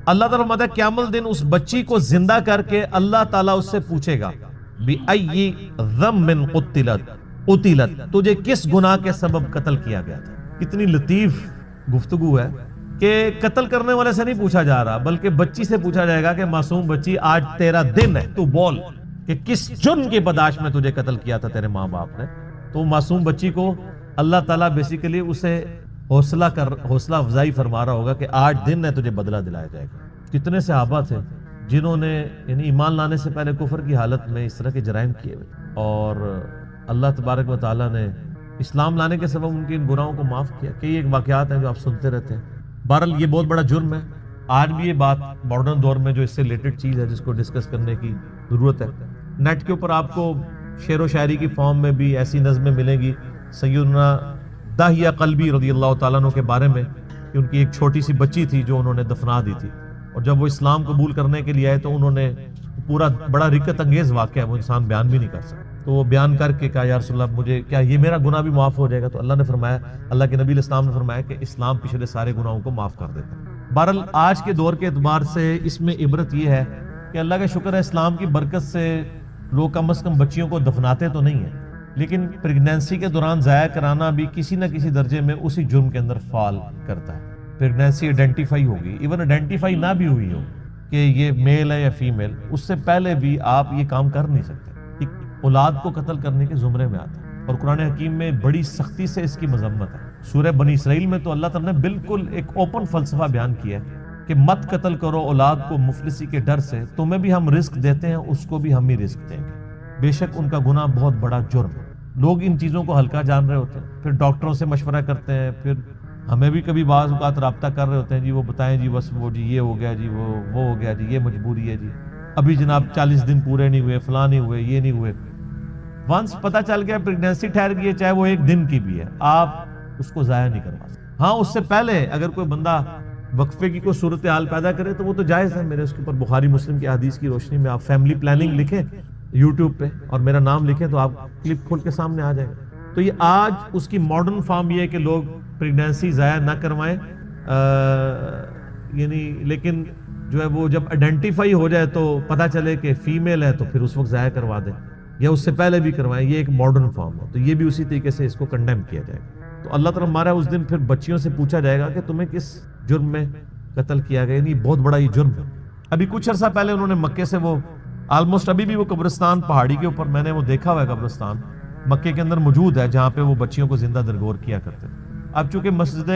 اللہ تعالیٰ فرماتا ہے قیامت دن اس بچی کو زندہ کر کے اللہ تعالیٰ اس سے پوچھے گا بِأَيِّ ذَنبٍ قُتِلَتْ, تجھے کس گناہ کے سبب قتل کیا گیا تھا. کتنی لطیف گفتگو ہے کہ قتل کرنے والے سے نہیں پوچھا جا رہا بلکہ بچی سے پوچھا جائے گا کہ معصوم بچی آج تیرا دن ہے, تو بول کہ کس جرم کی پاداش میں تجھے قتل کیا تھا تیرے ماں باپ نے. تو معصوم بچی کو اللہ تعالیٰ بیسیکلی اسے حوصلہ افزائی فرما رہا ہوگا کہ آج دن ہے, تجھے بدلہ دلایا جائے گا. کتنے صحابہ تھے جنہوں نے یعنی ایمان لانے سے پہلے کفر کی حالت میں اس طرح کے جرائم کیے ہوئے, اور اللہ تبارک و تعالیٰ نے اسلام لانے کے سبب ان کی ان گناہوں کو معاف کیا. کئی ایک واقعات ہیں جو آپ سنتے رہتے ہیں. بہرحال یہ بہت بڑا جرم ہے. آج بھی یہ بات ماڈرن دور میں جو اس سے ریلیٹڈ چیز ہے جس کو ڈسکس کرنے کی ضرورت ہے. نیٹ کے اوپر آپ کو شعر و شاعری کی فارم میں بھی ایسی نظمیں ملیں گی سیدنا داہیہ قلبی رضی اللہ تعالیٰ عنہ کے بارے میں کہ ان کی ایک چھوٹی سی بچی تھی جو انہوں نے دفنا دی تھی, اور جب وہ اسلام قبول کرنے کے لیے آئے تو انہوں نے پورا بڑا رکت انگیز واقعہ ہے, وہ انسان بیان بھی نہیں کر سکتا. تو وہ بیان کر کے کہا یا رسول اللہ مجھے کیا یہ میرا گناہ بھی معاف ہو جائے گا؟ تو اللہ نے فرمایا, اللہ کے نبی علیہ السلام نے فرمایا کہ اسلام پچھلے سارے گناہوں کو معاف کر دیتا ہے. بہرحال آج کے دور کے اعتبار سے اس میں عبرت یہ ہے کہ اللہ کا شکر ہے اسلام کی برکت سے لوگ کم از کم بچیوں کو دفناتے تو نہیں ہیں, لیکن پریگنینسی کے دوران ضائع کرانا بھی کسی نہ کسی درجے میں اسی جرم کے اندر فال کرتا ہے. پریگنینسی آئیڈینٹیفائی ہوگی, ایون آئیڈینٹیفائی نہ بھی ہوئی ہو کہ یہ میل ہے یا فیمیل, اس سے پہلے بھی آپ یہ کام کر نہیں سکتے. اولاد کو قتل کرنے کے زمرے میں آتا ہے, اور قرآن حکیم میں بڑی سختی سے اس کی مذمت ہے. سورہ بنی اسرائیل میں تو اللہ تعالیٰ نے بالکل ایک اوپن فلسفہ بیان کیا ہے کہ مت قتل کرو اولاد کو مفلسی کے ڈر سے, تمہیں بھی ہم رزق دیتے ہیں اس کو بھی ہم ہی رزق دیں گے, بے شک ان کا گناہ بہت بڑا جرم ہے. لوگ ان چیزوں کو ہلکا جان رہے ہوتے ہیں, پھر ڈاکٹروں سے مشورہ کرتے ہیں, پھر ہمیں بھی کبھی بعض اوقات رابطہ کر رہے ہوتے ہیں, جی وہ بتائیں جی بس وہ جی یہ ہو گیا جی وہ ہو گیا جی یہ مجبوری ہے جی ابھی جناب 40 دن پورے نہیں ہوئے, فلاں نہیں ہوئے, یہ نہیں ہوئے. ونس پتہ چل گیا پریگنینسی ٹھہر گئی ہے, چاہے وہ 1 دن کی بھی ہے, آپ اس کو ضائع نہیں کروا سکتے. ہاں اس سے پہلے اگر کوئی بندہ وقفے کی کوئی صورتحال پیدا کرے تو وہ تو جائز ہے. میرے اس کے اوپر بخاری مسلم کی حدیث کی روشنی میں آپ فیملی پلاننگ لکھیں یوٹیوب پہ اور میرا نام لکھیں تو آپ کلپ کھول کے سامنے آ جائے گا. تو یہ آج اس کی ماڈرن فارم یہ ہے کہ لوگ پریگنینسی ضائع نہ کروائیں, یعنی لیکن جو ہے وہ جب آئیڈینٹیفائی ہو جائے تو پتہ چلے کہ فیمیل ہے تو پھر اس وقت ضائع کروا دیں, یا اس سے پہلے بھی کروائیں. یہ ایک ماڈرن فارم ہے, تو یہ بھی اسی طریقے سے اس کو کنڈیم کیا جائے گا. تو اللہ تعالیٰ ہمارا اس دن پھر بچیوں سے پوچھا جائے گا کہ تمہیں کس جرم میں قتل کیا گیا. یعنی بہت بڑا یہ جرم ہے. ابھی کچھ عرصہ پہلے انہوں نے مکے سے وہ آلموسٹ ابھی بھی وہ قبرستان پہاڑی کے اوپر میں نے وہ دیکھا ہوا ہے, قبرستان مکے کے اندر موجود ہے جہاں پہ وہ بچیوں کو زندہ درگور کیا کرتے ہیں. اب چونکہ مسجد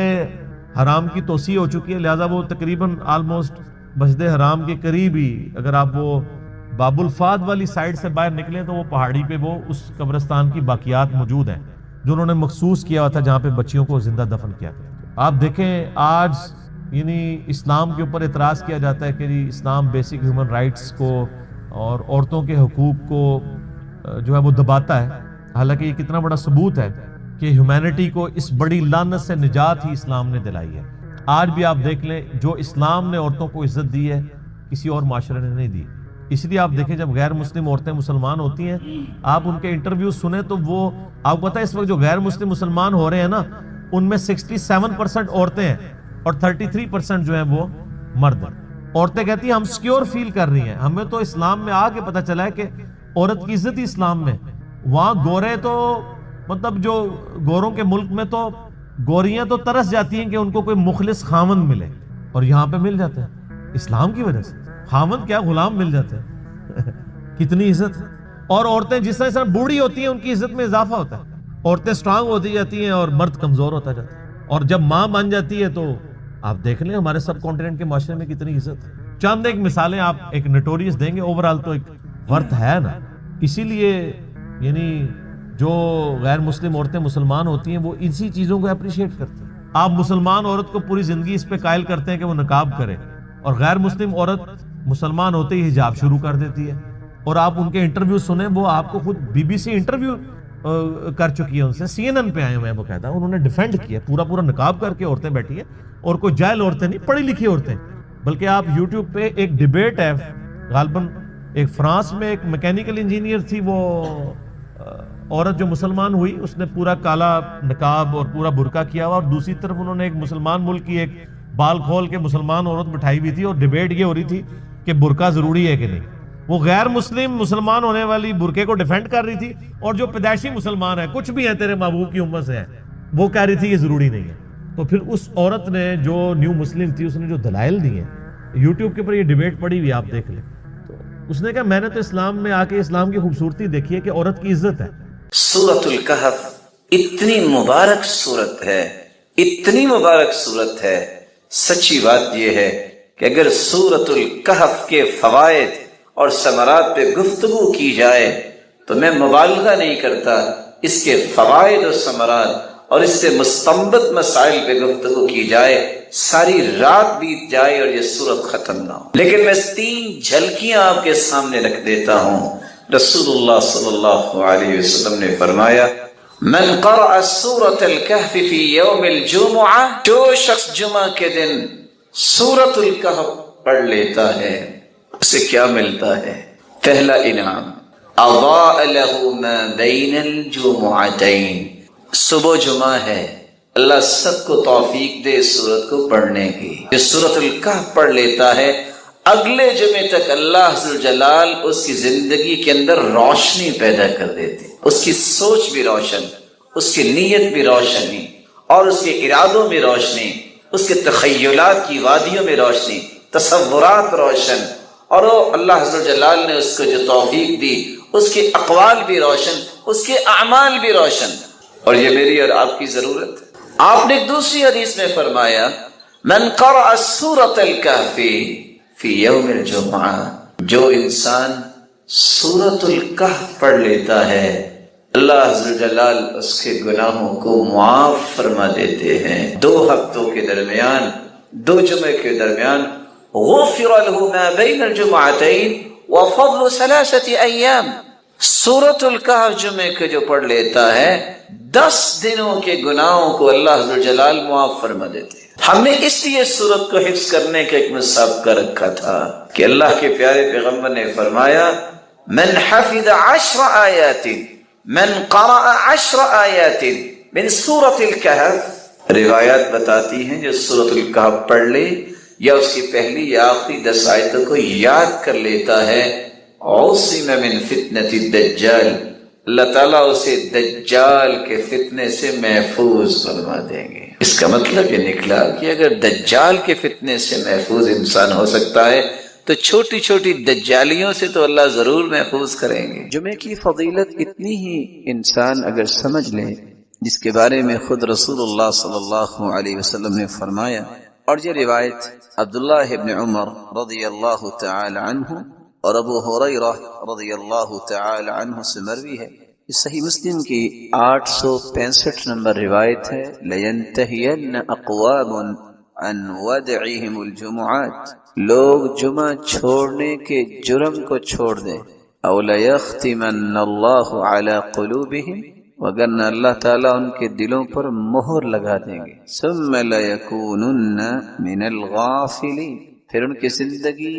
حرام کی توسیع ہو چکی ہے لہٰذا وہ تقریباً آلموسٹ مسجد حرام کے قریب ہی, اگر آپ وہ باب الفاد والی سائڈ سے باہر نکلیں تو وہ پہاڑی پہ وہ اس قبرستان کی باقیات موجود ہیں جو انہوں نے مخصوص کیا ہوا تھا جہاں پہ بچیوں کو زندہ دفن کیا گیا. آپ دیکھیں آج یعنی اسلام کے اوپر اعتراض کیا جاتا ہے کہ جی اسلام بیسک ہیومن رائٹس کو اور عورتوں کے حقوق کو جو ہے وہ دباتا ہے, حالانکہ یہ کتنا بڑا ثبوت ہے کہ ہیومینٹی کو اس بڑی لعنت سے نجات ہی اسلام نے دلائی ہے. آج بھی آپ دیکھ لیں جو اسلام نے عورتوں کو عزت دی ہے کسی اور معاشرے نے نہیں دی. اس لیے آپ دیکھیں جب غیر مسلم عورتیں مسلمان ہوتی ہیں آپ ان کے انٹرویو سنیں تو وہ آپ کو پتہ ہے اس وقت جو غیر مسلم مسلمان ہو رہے ہیں نا ان میں 67% عورتیں ہیں اور 33% جو ہیں وہ مرد ہیں. عورتیں کہتی ہیں ہم سیکیور فیل کر رہی ہیں, ہمیں تو اسلام میں آ کے پتہ چلا ہے کہ عورت کی عزت ہی اسلام میں. وہاں گورے تو مطلب جو گوروں کے ملک میں تو گوریاں تو ترس جاتی ہیں کہ ان کو کوئی مخلص خاوند ملے, اور یہاں پہ مل جاتے ہیں اسلام کی وجہ سے. خاوند کیا غلام مل جاتے ہیں. کتنی عزت ہے. اور عورتیں جس طرح بوڑھی ہوتی ہیں ان کی عزت میں اضافہ ہوتا ہے، عورتیں سٹرانگ ہوتی جاتی ہیں اور مرد کمزور ہوتا جاتا ہے، اور جب ماں بن جاتی ہے تو آپ دیکھ لیں ہمارے سب کانٹیننٹ کے معاشرے میں کتنی عزت ہے۔ چند ایک مثالیں آپ ایک نوٹوریس دیں گے، اوورال تو ایک ورتھ ہے نا۔ اسی لیے یعنی جو غیر مسلم عورتیں مسلمان ہوتی ہیں وہ اسی چیزوں کو اپریشیٹ کرتی ہیں۔ آپ مسلمان عورت کو پوری زندگی اس پہ قائل کرتے ہیں کہ وہ نقاب کرے، اور غیر مسلم عورت مسلمان ہوتے ہی حجاب شروع کر دیتی ہے، اور آپ ان کے انٹرویو سنیں، وہ آپ کو خود بی بی سی انٹرویو کر چکی ہے ان سے، سی این این پہ آئے ہوئے ہیں، وہ کہتا ہے انہوں نے ڈیفینڈ کیا پورا نقاب کر کے عورتیں بیٹھی ہیں، اور کوئی جاہل عورتیں نہیں، پڑھی لکھی عورتیں، بلکہ آپ یوٹیوب پہ ایک ڈیبیٹ ہے، غالباً ایک فرانس میں ایک میکینیکل انجینئر تھی، وہ عورت جو مسلمان ہوئی اس نے پورا کالا نقاب اور پورا برقع کیا ہوا، اور دوسری طرف انہوں نے ایک مسلمان ملک کی ایک بال کھول کے مسلمان عورت بٹھائی ہوئی تھی، اور ڈیبیٹ یہ ہو رہی تھی کہ برقع ضروری ہے کہ نہیں۔ وہ غیر مسلم مسلمان ہونے والی برقعے کو ڈیفینڈ کر رہی تھی، اور جو پیدائشی مسلمان ہے کچھ بھی ہے تیرے محبوب کی امت سے ہے، وہ کہہ رہی تھی یہ ضروری نہیں ہے۔ تو پھر اس عورت نے جو نیو مسلم تھی اس نے جو دلائل دیے ہیں، یوٹیوب کے اوپر یہ ڈیبیٹ پڑی ہوئی آپ دیکھ لیں، تو اس نے کہا میں نے تو اسلام میں آ کے اسلام کی خوبصورتی دیکھی ہے کہ عورت کی عزت ہے۔ سورۃ الکہف اتنی مبارک سورت ہے، اتنی مبارک سورت ہے، سچی بات یہ ہے کہ اگر سورۃ الکہف کے فوائد اور ثمرات پہ گفتگو کی جائے تو میں مبالغہ نہیں کرتا، اس کے فوائد اور ثمرات اور اس سے مستنبط مسائل پہ گفتگو کی جائے ساری رات بیت جائے اور یہ سورت ختم نہ ہو۔ لیکن میں 3 جھلکیاں آپ کے سامنے رکھ دیتا ہوں۔ رسول اللہ صلی اللہ علیہ وسلم نے فرمایا من قرأ سورۃ الکہف فی یوم الجمعہ، جو شخص جمعہ کے دن سورۃ الکہف پڑھ لیتا ہے اسے کیا ملتا ہے؟ پہلا انعام اضاء له ما بین الجمعتین، صبح جمعہ ہے، اللہ سب کو توفیق دے اس سورت کو پڑھنے کی۔ جو سورۃ الکہف پڑھ لیتا ہے اگلے جمعے تک اللہ ذوالجلال اس کی زندگی کے اندر روشنی پیدا کر دیتے، اس کی سوچ بھی روشن، اس کی نیت بھی روشنی، اور اس کے ارادوں میں روشنی، اس کے تخیلات کی وادیوں میں روشنی، تصورات روشن، اور وہ اللہ ذوالجلال نے اس کو جو توفیق دی اس کے اقوال بھی روشن، اس کے اعمال بھی روشن، اور یہ میری اور آپ کی ضرورت ہے۔ آپ نے ایک دوسری حدیث میں فرمایا من قرأ سورۃ الکہف فی یوم الجمعہ، جو انسان سورۃ الکہف پڑھ لیتا ہے اللہ عزوجلال اس کے گناہوں کو معاف فرما دیتے ہیں۔ 2 ہفتوں کے درمیان، 2 جمعے کے درمیان غفر له ما بین الجمعتین وفضل 3 ایام۔ سورۃ الکہف جمعے کے جو پڑھ لیتا ہے 10 دنوں کے گناہوں کو اللہ عزوجلال معاف فرما دیتے ہیں۔ ہم نے اس لیے سورت کو حفظ کرنے کا ایک مسابقہ رکھا تھا کہ اللہ کے پیارے پیغمبر نے فرمایا من حفظ 10 آیات من قرأ 10 آیات من سورۃ الکہف، روایات بتاتی ہیں جو سورۃ الکہف پڑھ لے یا اس کی پہلی یا آخری 10 آیتوں کو یاد کر لیتا ہے عصم من فتنۃ الدجال، اللہ تعالیٰ اسے دجال کے فتنے سے محفوظ فرما دیں گے۔ اس کا مطلب یہ نکلا کہ اگر دجال کے فتنے سے محفوظ انسان ہو سکتا ہے تو چھوٹی چھوٹی دجالیوں سے تو اللہ ضرور محفوظ کریں گے۔ جمعے کی فضیلت اتنی ہی انسان اگر سمجھ لے جس کے بارے میں خود رسول اللہ صلی اللہ علیہ وسلم نے فرمایا، اور یہ روایت عبداللہ ابن عمر رضی اللہ تعالی عنہ اور ابو ہریرہ رضی اللہ تعالی عنہ سے مروی ہے۔ صحیح مسلم کی 865 نمبر روایت ہے لَيَنْتَهِيَنَّ أَقْوَامٌ عَنْ وَدْعِهِمُ الْجُمُعَاتِ، لوگ جمعہ چھوڑنے کے جرم کو چھوڑ دیں، أَوْ لَيَخْتِمَنَّ اللَّهُ عَلَى قُلُوبِهِمْ، وگرنہ اللہ تعالیٰ ان کے دلوں پر مہر لگا دیں گے، ثُمَّ لَيَكُونُنَّ مِنَ الْغَافِلِينَ، پھر ان کی زندگی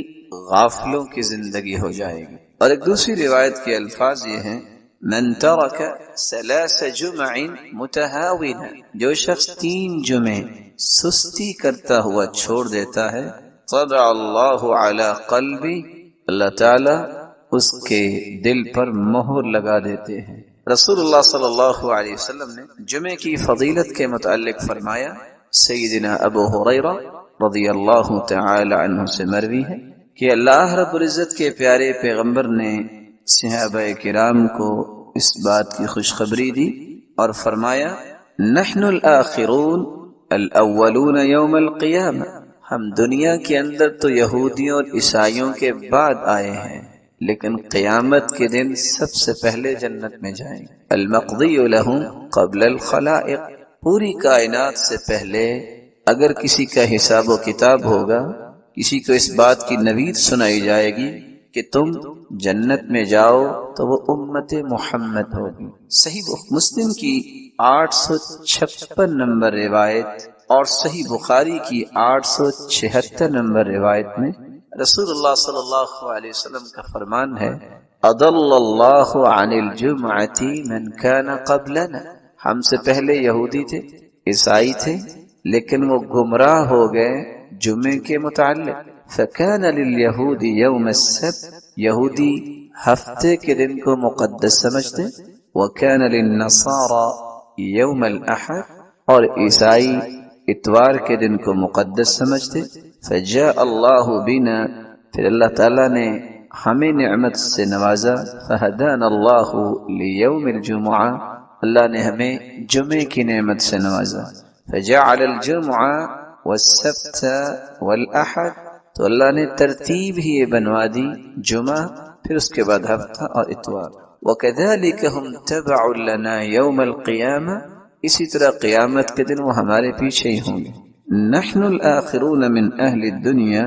غافلوں کی زندگی ہو جائے گی۔ اور ایک دوسری روایت کے الفاظ یہ ہیں من ترک 3 جمع متہاونا، جو شخص 3 جمعے سستی کرتا ہوا چھوڑ دیتا ہے، طبع اللہ علی قلبی، اللہ تعالی اس کے دل پر مہر لگا دیتے ہیں۔ رسول اللہ صلی اللہ علیہ وسلم نے جمعے کی فضیلت کے متعلق فرمایا، سیدنا ابو ہریرہ رضی اللہ تعالی عنہ سے مروی ہے کہ اللہ رب العزت کے پیارے پیغمبر نے صحابہ کرام کو اس بات کی خوشخبری دی اور فرمایا نحن الآخرون الاولون یوم القیامہ، ہم دنیا کے اندر تو یہودیوں اور عیسائیوں کے بعد آئے ہیں، لیکن قیامت کے دن سب سے پہلے جنت میں جائیں گے۔ المقضی لہم قبل الخلائق، پوری کائنات سے پہلے اگر کسی کا حساب و کتاب ہوگا، کسی کو اس بات کی نوید سنائی جائے گی کہ تم جنت میں جاؤ، تو وہ امت محمد ہوگی۔ صحیح مسلم کی 856 نمبر روایت اور صحیح بخاری کی 876 نمبر روایت میں رسول اللہ صلی اللہ علیہ وسلم کا فرمان ہے اضل اللہ عن الجمعۃ من کان قبلنا، ہم سے پہلے یہودی تھے، عیسائی تھے، لیکن وہ گمراہ ہو گئے جمعے کے متعلق۔ فکان للیہود یوم السبت، یہودی ہفتے کے دن کو مقدس سمجھتے، وکان للنصارى یوم الاحد، اور عیسائی اتوار کے دن کو مقدس سمجھتے۔ فجاء اللہ بنا، پھر اللہ تعالیٰ نے ہمیں نعمت سے نوازا، فہدانا اللہ لیوم الجمعہ، اللہ نے ہمیں جمعے کی نعمت سے نوازا۔ فجعل الجمعہ والسبت والاحد، تو اللہ نے ترتیب ہی بنوا دی، جمعہ پھر اس کے بعد ہفتہ اور اتوار۔ وَكَذَلِكَ هُمْ تَبَعٌ لَنَا يَوْمَ الْقِيَامَةِ، اسی طرح قیامت کے دن وہ ہمارے پیچھے ہی ہوں گے۔ نحن الآخرون من اہل الدنیا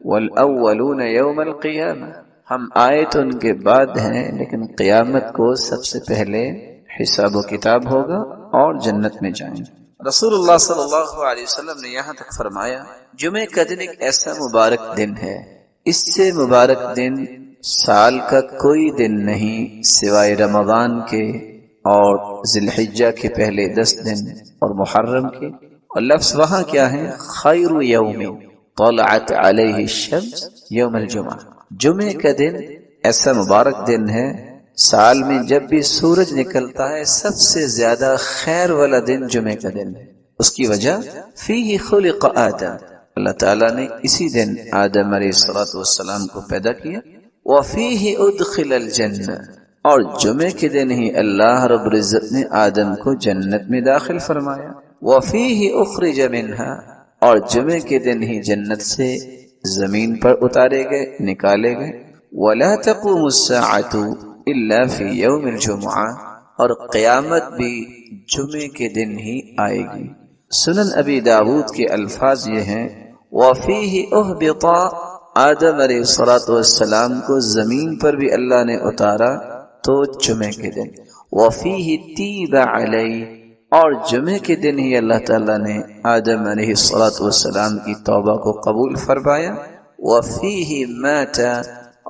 والاولون یوم القیامہ، ہم آئے تو ان کے بعد ہیں، لیکن قیامت کو سب سے پہلے حساب و کتاب ہوگا اور جنت میں جائیں گے۔ رسول اللہ صلی اللہ علیہ وسلم نے یہاں تک فرمایا جمعہ کا دن ایک ایسا مبارک دن ہے، اس سے مبارک دن سال کا کوئی دن نہیں سوائے رمضان کے اور ذی الحجہ کے پہلے 10 دن اور محرم کے۔ اور لفظ وہاں کیا ہے؟ خیر یوم طلعت علیہ الشمس یوم الجمعہ، جمعے کا دن ایسا مبارک دن ہے، سال میں جب بھی سورج نکلتا ہے سب سے زیادہ خیر والا دن جمعے کا دن ہے۔ اس کی وجہ فیہ خلق آدم، اللہ تعالیٰ نے اسی دن آدم علیہ السلام کو پیدا کیا۔ وفیہ ادخل الجنہ، اور جمعے کے دن ہی اللہ رب العزت نے آدم کو جنت میں داخل فرمایا۔ وفیہ اخرج منہا، اور جمعے کے دن ہی جنت سے زمین پر اتارے گئے، نکالے گئے۔ ولا تقوم الساعۃ الا فی یوم الجمعہ، اور قیامت بھی جمعے کے دن ہی آئے گی۔ سنن ابی داود کے الفاظ یہ ہیں وفیہ اہبط، آدم علیہ السلام کو زمین پر بھی اللہ نے اتارا تو جمعے کے دن۔ وفیہ تیب علیہ، اور جمعے کے دن ہی اللہ تعالیٰ نے آدم علیہ السلام کی توبہ کو قبول فرمایا۔ وفیہ مات،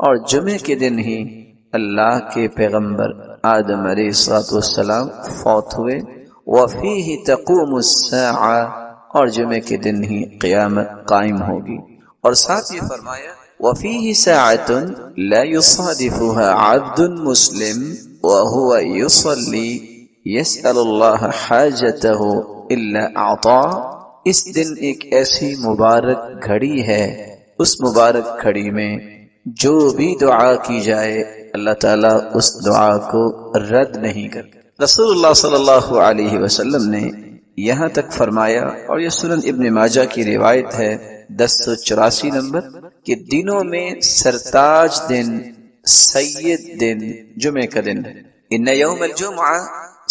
اور جمعے کے دن ہی اللہ کے پیغمبر آدم علیہ السلام فوت ہوئے۔ وفیہ تقوم الساعہ، اور جمعے کے دن ہی قیامت قائم ہوگی۔ اور ساتھ یہ فرمایا وفیہ ساعۃ لا یصادفها عبد مسلم وهو یصلی یسأل اللہ حاجتہ الا اعطا، اس دن ایک ایسی مبارک گھڑی ہے، اس مبارک گھڑی میں جو بھی دعا کی جائے اللہ تعالیٰ اس دعا کو رد نہیں کرتا۔ رسول اللہ صلی اللہ علیہ وسلم نے یہاں تک فرمایا، اور یہ سنن ابن ماجہ کی روایت ہے 1084 نمبر، کہ دنوں میں سرتاج دن، سید دن جمعے کا دن ہے۔ ان یوم الجمعہ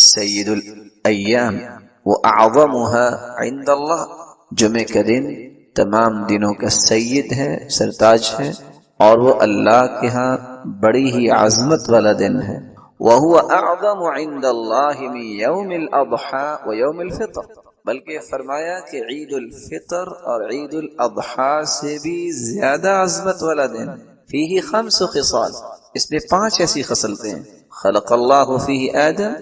سید الایام واعظمها عند اللہ، جمعے کا دن تمام دنوں کا سید ہے، سرتاج ہے، اور وہ اللہ کے ہاں بڑی ہی عظمت والا دن ہے۔ وَهُوَ أَعْظَمُ عِنْدَ اللَّهِ مِنْ يَوْمِ الْأَضْحَى وَيَوْمِ الْفِطْرِ، بلکہ فرمایا کہ عید الفطر اور عید الاضحیٰ سے بھی زیادہ عظمت والا دن۔ فیہ 5 خصال، اس میں 5 ایسی خصلتیں ہیں۔ خلق اللہ فیہ آدم،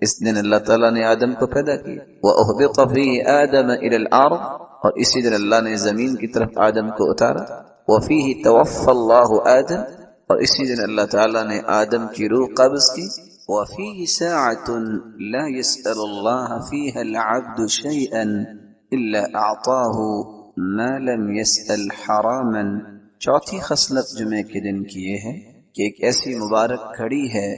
اس دن اللہ تعالیٰ نے آدم کو پیدا کیا۔ وَأُهْبِطَ فِيهِ آدَمَ إِلَى الْأَرْضِ، اور اسی دن اللہ نے زمین کی طرف آدم کو اتارا۔ وَفِيهِ تَوَفَّى اللَّهُ آدَمَ، اور اسی دن اللہ تعالیٰ نے آدم کی روح قبض کی۔ وَفِيهِ سَاعَةٌ لَا يَسْأَلُ اللَّهَ فِيهَا الْعَبْدُ شَيْئًا إِلَّا أَعْطَاهُ مَا لَمْ يَسْأَلْ حَرَامًا، چوتھی خصلت جمعے کے دن کی یہ ہے کہ ایک ایسی مبارک گھڑی ہے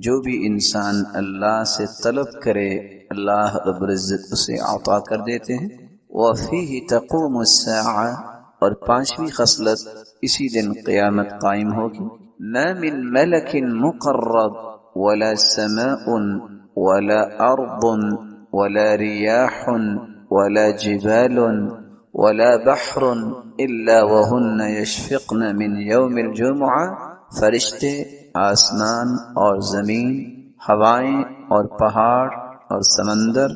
جو بھی انسان اللہ سے طلب کرے اللہ رب العزت اسے عطا کر دیتے ہیں۔ وَفِيهِ تَقُومُ السَّاعَةُ، اور پانچویں خصلت اسی دن قیامت قائم ہوگی۔ مَا مِن مَلَكٍ مُقَرَّبٍ وَلَا سَمَاءٌ وَلَا أَرْضٌ وَلَا رِيَاحٌ وَلَا جِبَالٌ وَلَا بَحْرٌ إِلَّا وَهُنَّ يَشْفِقْنَ مِنْ يَوْمِ الْجُمْعَةِ، فرشتے، آسمان اور زمین، ہوائیں اور پہاڑ اور سمندر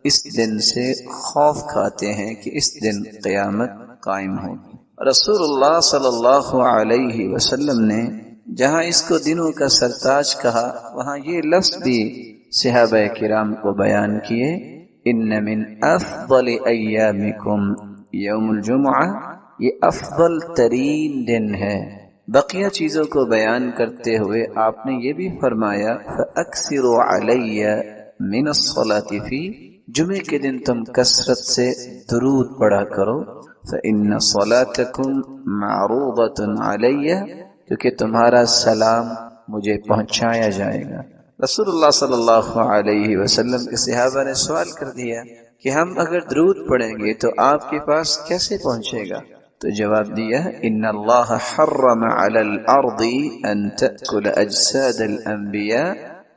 اس دن سے خوف کھاتے ہیں کہ اس دن قیامت قائم ہوگی۔ رسول اللہ صلی اللہ علیہ وسلم نے جہاں اس کو دنوں کا سرتاج کہا، وہاں یہ لفظ بھی صحابہ کرام کو بیان کیے، ان من افضل ایامکم یوم الجمعہ، یہ افضل ترین دن ہے۔ بقیہ چیزوں کو بیان کرتے ہوئے آپ نے یہ بھی فرمایا فَأَكْثِرُوا عَلَيَّ مِنَ الصَّلَاةِ فِيهِ، جمعے کے دن تم کثرت سے درود پڑھا کرو، فَإِنَّ صَلَاتَكُمْ مَعْرُوضَةٌ عَلَيَّ، کیونکہ تمہارا سلام مجھے پہنچایا جائے گا۔ رسول اللہ صلی اللہ علیہ وسلم کے صحابہ نے سوال کر دیا کہ ہم اگر درود پڑھیں گے تو آپ کے پاس کیسے پہنچے گا؟ تو جواب دیا ان اللہ حرم علی الارض ان تأکل اجساد الانبیاء،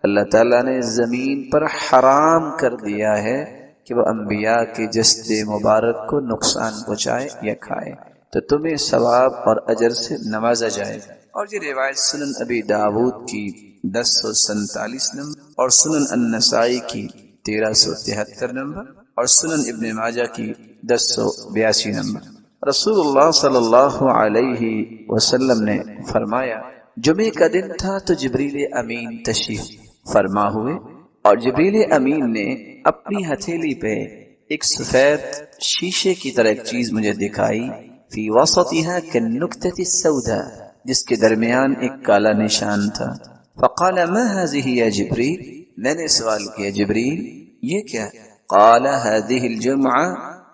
اللہ تعالیٰ نے زمین پر حرام کر دیا ہے کہ وہ انبیاء کے جسد مبارک کو نقصان پہنچائے یا کھائے، تو تمہیں ثواب اور اجر سے نوازا جائے گا۔ اور یہ روایت سنن ابی داود کی 1047 نمبر اور سنن النسائی کی 1373 نمبر اور سنن ابن ماجہ کی 1082 نمبر۔ رسول اللہ صلی اللہ علیہ وسلم نے فرمایا جمعے کا دن تھا تو جبریل امین تشریف فرما ہوئے، اور جبریل امین نے اپنی ہتھیلی پہ ایک سفید شیشے کی طرح ایک چیز مجھے دکھائی، فی وسطها کالنکتۃ السوداء، جس کے درمیان ایک کالا نشان تھا۔ فقال ما هذه یا جبریل، میں نے سوال کیا جبریل یہ کیا؟ قال هذه الجمعہ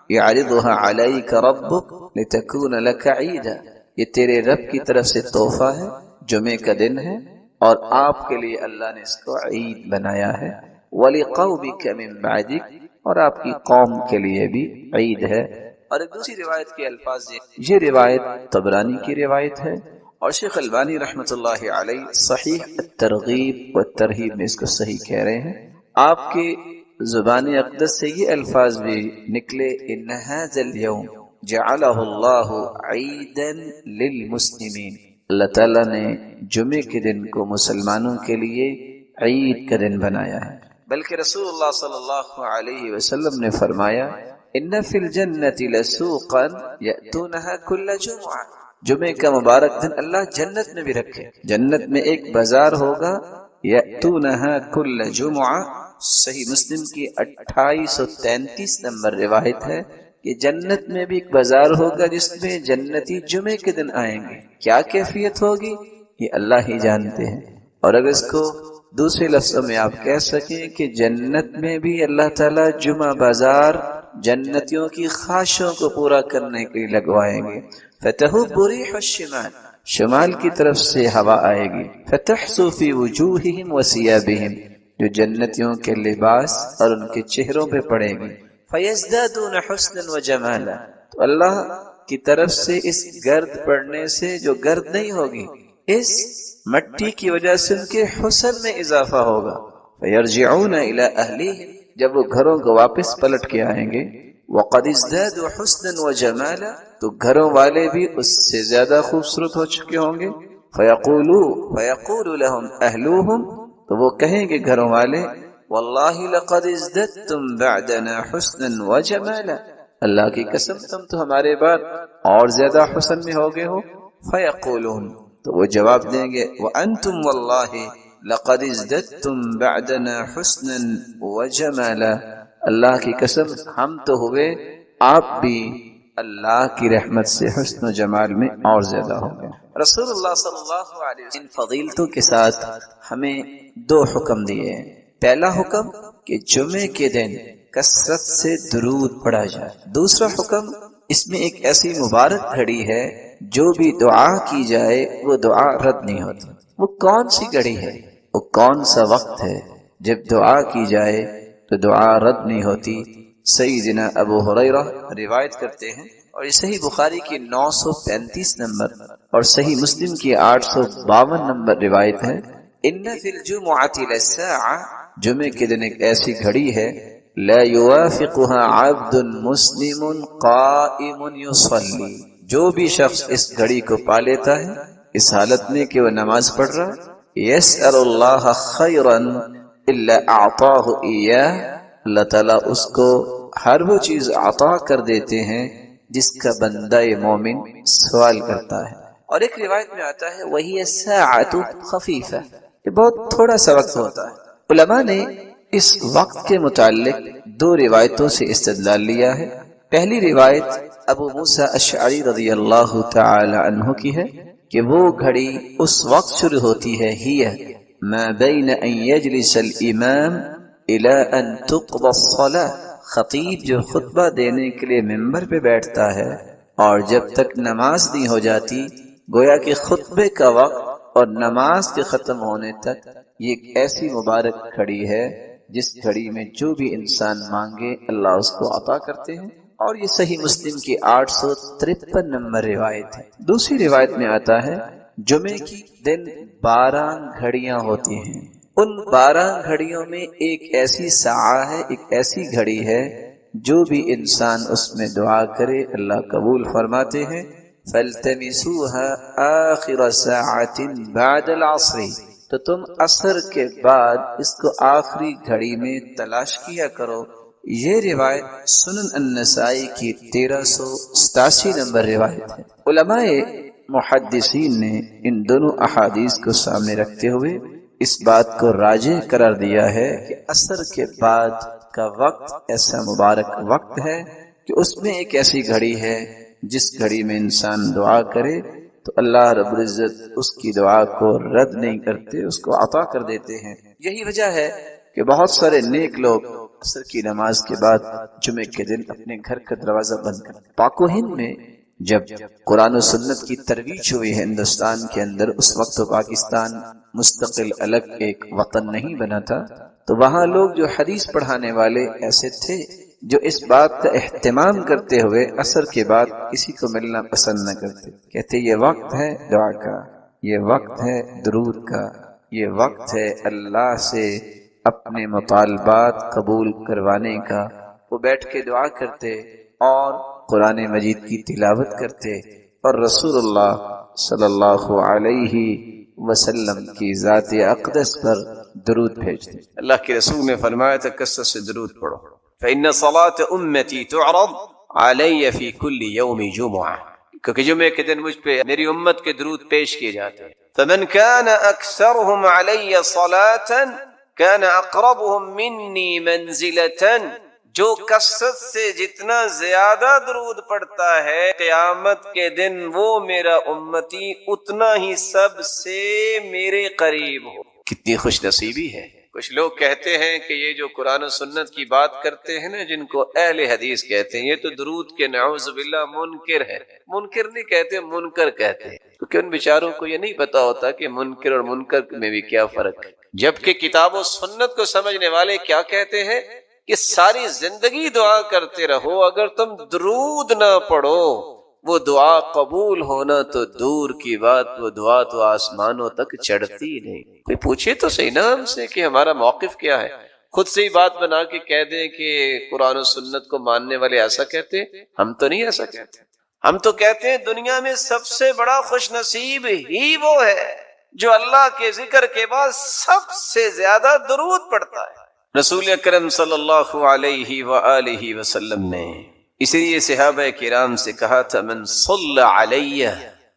یعرضها علیک ربک لتکون لک عیدا، یہ تیرے رب کی طرف سے تحفہ ہے، جمعے کا دن ہے اور آپ کے لیے اللہ نے اس کو عید بنایا ہے، وَلِقَوْمِكَ مِن بَعْدِكَ، اور آپ کی قوم کے لیے بھی عید ہے۔ اور ایک دوسری روایت کے الفاظ یہ روایت طبرانی کی روایت ہے، اور شیخ البانی رحمۃ اللہ علیہ صحیح الترغیب والترہیب میں اس کو صحیح کہہ رہے ہیں۔ آپ کے زبان اقدس سے یہ الفاظ بھی نکلے ان هذا اليوم جعلہ اللہ عیدا للمسلمین، اللہ تعالیٰ نے جمعے کے دن کو مسلمانوں کے لیے عید کا دن بنایا ہے۔ بلکہ رسول اللہ صلی اللہ علیہ وسلم نے فرمایا ان فی الجنۃ لسوقا یأتونها کل جمعہ، جمعے کا مبارک دن اللہ جنت میں بھی رکھے، جنت میں ایک بازار ہوگا یأتونها کل جمعہ، صحیح مسلم کی 2833 نمبر روایت ہے کہ جنت میں بھی ایک بازار ہوگا جس میں جنتی جمعے کے دن آئیں گے، کیا کیفیت ہوگی یہ اللہ ہی جانتے ہیں۔ اور اگر اس کو دوسرے لفظوں میں آپ کہہ سکیں کہ جنت میں بھی اللہ تعالیٰ جمعہ بازار جنتیوں کی خواہشوں کو پورا کرنے کے لیے لگوائیں گے، فتحب ريح الشمال، شمال کی طرف سے ہوا آئے گی، فتحسو فی وجوہہم وثیابہم، جو جنتیوں کے لباس اور ان کے چہروں پہ پڑے گی، فیزدادون حسنا وجمالا، تو اللہ کی طرف سے اس گرد پڑنے سے جو گرد نہیں ہوگی، اس مٹی کی وجہ سے ان کے حسن میں اضافہ ہوگا، فیرجعون الی اہلیہم، جب وہ گھروں کو واپس پلٹ کے آئیں گے، وقد ازدادوا حسنا وجمالا، تو گھروں والے بھی اس سے زیادہ خوبصورت ہو چکے ہوں گے، فیقول لهم اہلوہم، تو وہ کہیں گے گھروں والے واللہ لقد ازددتم بعدنا حسنا وجمالا، اللہ کی قسم تم تو ہمارے بعد اور زیادہ حسن میں ہو گئے ہو، فیقولون، تو وہ جواب دیں گے وانتم واللہ لقد ازددتم بعدنا حسنا وجمالا، اللہ کی قسم ہم تو ہوئے آپ بھی اللہ کی رحمت سے حسن و جمال میں اور زیادہ ہو گئے۔ رسول اللہ صلی اللہ علیہ وسلم ان فضیلتوں کے ساتھ ہمیں دو حکم دیے ہیں۔ پہلا حکم کہ جمعے کے دن کثرت سے درود پڑھا جائے، دوسرا حکم اس میں ایک ایسی مبارک گھڑی ہے جو بھی دعا کی جائے وہ دعا رد نہیں ہوتی۔ وہ کون سی گھڑی ہے، وہ کون سا وقت ہے جب دعا کی جائے تو دعا رد نہیں ہوتی؟ سیدنا ابو ہریرہ روایت کرتے ہیں، اور یہ صحیح بخاری کی 935 نمبر اور صحیح مسلم کی 852 نمبر روایت ہے، ان فی الجمعۃ لساعۃ، جمعے کے دن ایک ایسی گھڑی ہے، لا یوافقها عبد مسلم قائم یصلی، جو بھی شخص اس گھڑی کو پا لیتا ہے اس حالت میں کہ وہ نماز پڑھ رہا، یسأل اللہ خیرا الا اعطاہ ایاہ، اللہ تعالیٰ اس کو ہر وہ چیز عطا کر دیتے ہیں جس کا بندہ مومن سوال کرتا ہے۔ اور ایک روایت میں آتا ہے وہی الساعۃ خفیفہ، یہ بہت تھوڑا سا وقت ہوتا ہے۔ علماء نے اس وقت کے متعلق دو روایتوں سے استدلال لیا ہے۔ پہلی روایت ابو موسیٰ اشعری رضی اللہ تعالی عنہ کی ہے کہ وہ گھڑی اس وقت شروع ہوتی ہے، ہی ما بین ان یجلس الامام الى ان تقضى الصلاة، خطیب جو خطبہ دینے کے لیے ممبر پہ بیٹھتا ہے اور جب تک نماز نہیں ہو جاتی، گویا کہ خطبے کا وقت اور نماز کے ختم ہونے تک یہ ایک ایسی مبارک گھڑی ہے جس گھڑی میں جو بھی انسان مانگے اللہ اس کو عطا کرتے ہیں، اور یہ صحیح مسلم کی 853 نمبر روایت ہے۔ دوسری روایت میں آتا ہے جمعے کی دن 12 گھڑیاں ہوتی ہیں، ان 12 گھڑیوں میں ایک ایسی ساعہ ہے، ایک ایسی گھڑی ہے جو بھی انسان اس میں دعا کرے اللہ قبول فرماتے ہیں۔ فَالْتَمِسُوهَا آخِرَ سَاعَةٍ بَعْدَ الْعَصْرِ، تو تم عصر کے بعد اس کو آخری گھڑی میں تلاش کیا کرو۔ یہ روایت سنن النسائی کی 1387 نمبر روایت ہے۔ علماء محدثین نے ان دونوں احادیث کو سامنے رکھتے ہوئے اس بات کو راجح قرار دیا ہے کہ عصر کے بعد کا وقت ایسا مبارک وقت ہے کہ اس میں ایک ایسی گھڑی ہے جس گھڑی میں انسان دعا کرے تو اللہ رب العزت اس کی دعا کو رد نہیں کرتے، اس کو عطا کر دیتے ہیں۔ یہی وجہ ہے کہ بہت سارے نیک لوگ عصر کی نماز کے بعد جمعے کے دن اپنے گھر کا دروازہ بند کرتے۔ پاک و ہند میں جب قرآن و سنت کی ترویج ہوئی ہے ہندوستان کے اندر، اس وقت تو پاکستان مستقل الگ ایک وطن نہیں بنا تھا، تو وہاں لوگ جو حدیث پڑھانے والے ایسے تھے جو اس بات کا اہتمام کرتے ہوئے عصر کے بعد کسی کو ملنا پسند نہ کرتے، کہتے یہ وقت ہے دعا کا، یہ وقت ہے درود کا، یہ وقت ہے اللہ سے اپنے مطالبات قبول کروانے کا۔ وہ بیٹھ کے دعا کرتے اور قرآن مجید کی تلاوت کرتے اور رسول اللہ صلی اللہ علیہ وسلم کی ذات اقدس پر درود بھیجتے۔ اللہ کے رسول نے فرمایا تھا کثرت سے درود پڑھو، فإن صلاة أمتي تعرض علي في كل يوم جمعة، کیونکہ جمعے کے دن مجھ پہ میری امت کے درود پیش کیے جاتے ہیں۔ فمن كان أكثرهم علي صلاة كان أقربهم مني منزلة، جو کثرت سے جتنا زیادہ درود پڑھتا ہے قیامت کے دن وہ میرا امتی اتنا ہی سب سے میرے قریب ہو۔ کتنی خوش نصیبی ہے۔ کچھ لوگ کہتے ہیں کہ یہ جو قرآن و سنت کی بات کرتے ہیں نا، جن کو اہل حدیث کہتے ہیں، یہ تو درود کے نعوذ باللہ منکر ہے۔ منکر نہیں کہتے، منکر کہتے ہیں، کیونکہ ان بیچاروں کو یہ نہیں پتا ہوتا کہ منکر اور منکر میں بھی کیا فرق ہے۔ جبکہ کتاب و سنت کو سمجھنے والے کیا کہتے ہیں کہ ساری زندگی دعا کرتے رہو، اگر تم درود نہ پڑھو وہ دعا قبول ہونا تو دور کی بات، وہ دعا تو آسمانوں تک چڑھتی نہیں۔ کوئی پوچھے تو صحیح نا ہم سے کہ ہمارا موقف کیا ہے، خود سے ہی بات بنا کے کہہ دیں کہ قرآن و سنت کو ماننے والے ایسا کہتے ہیں۔ ہم تو نہیں ایسا کہتے، ہم تو کہتے ہیں دنیا میں سب سے بڑا خوش نصیب ہی وہ ہے جو اللہ کے ذکر کے بعد سب سے زیادہ درود پڑھتا ہے۔ رسول اکرم صلی اللہ علیہ وآلہ وسلم نے اسی لیے صحابہ کرام سے کہا تھا من صلی علی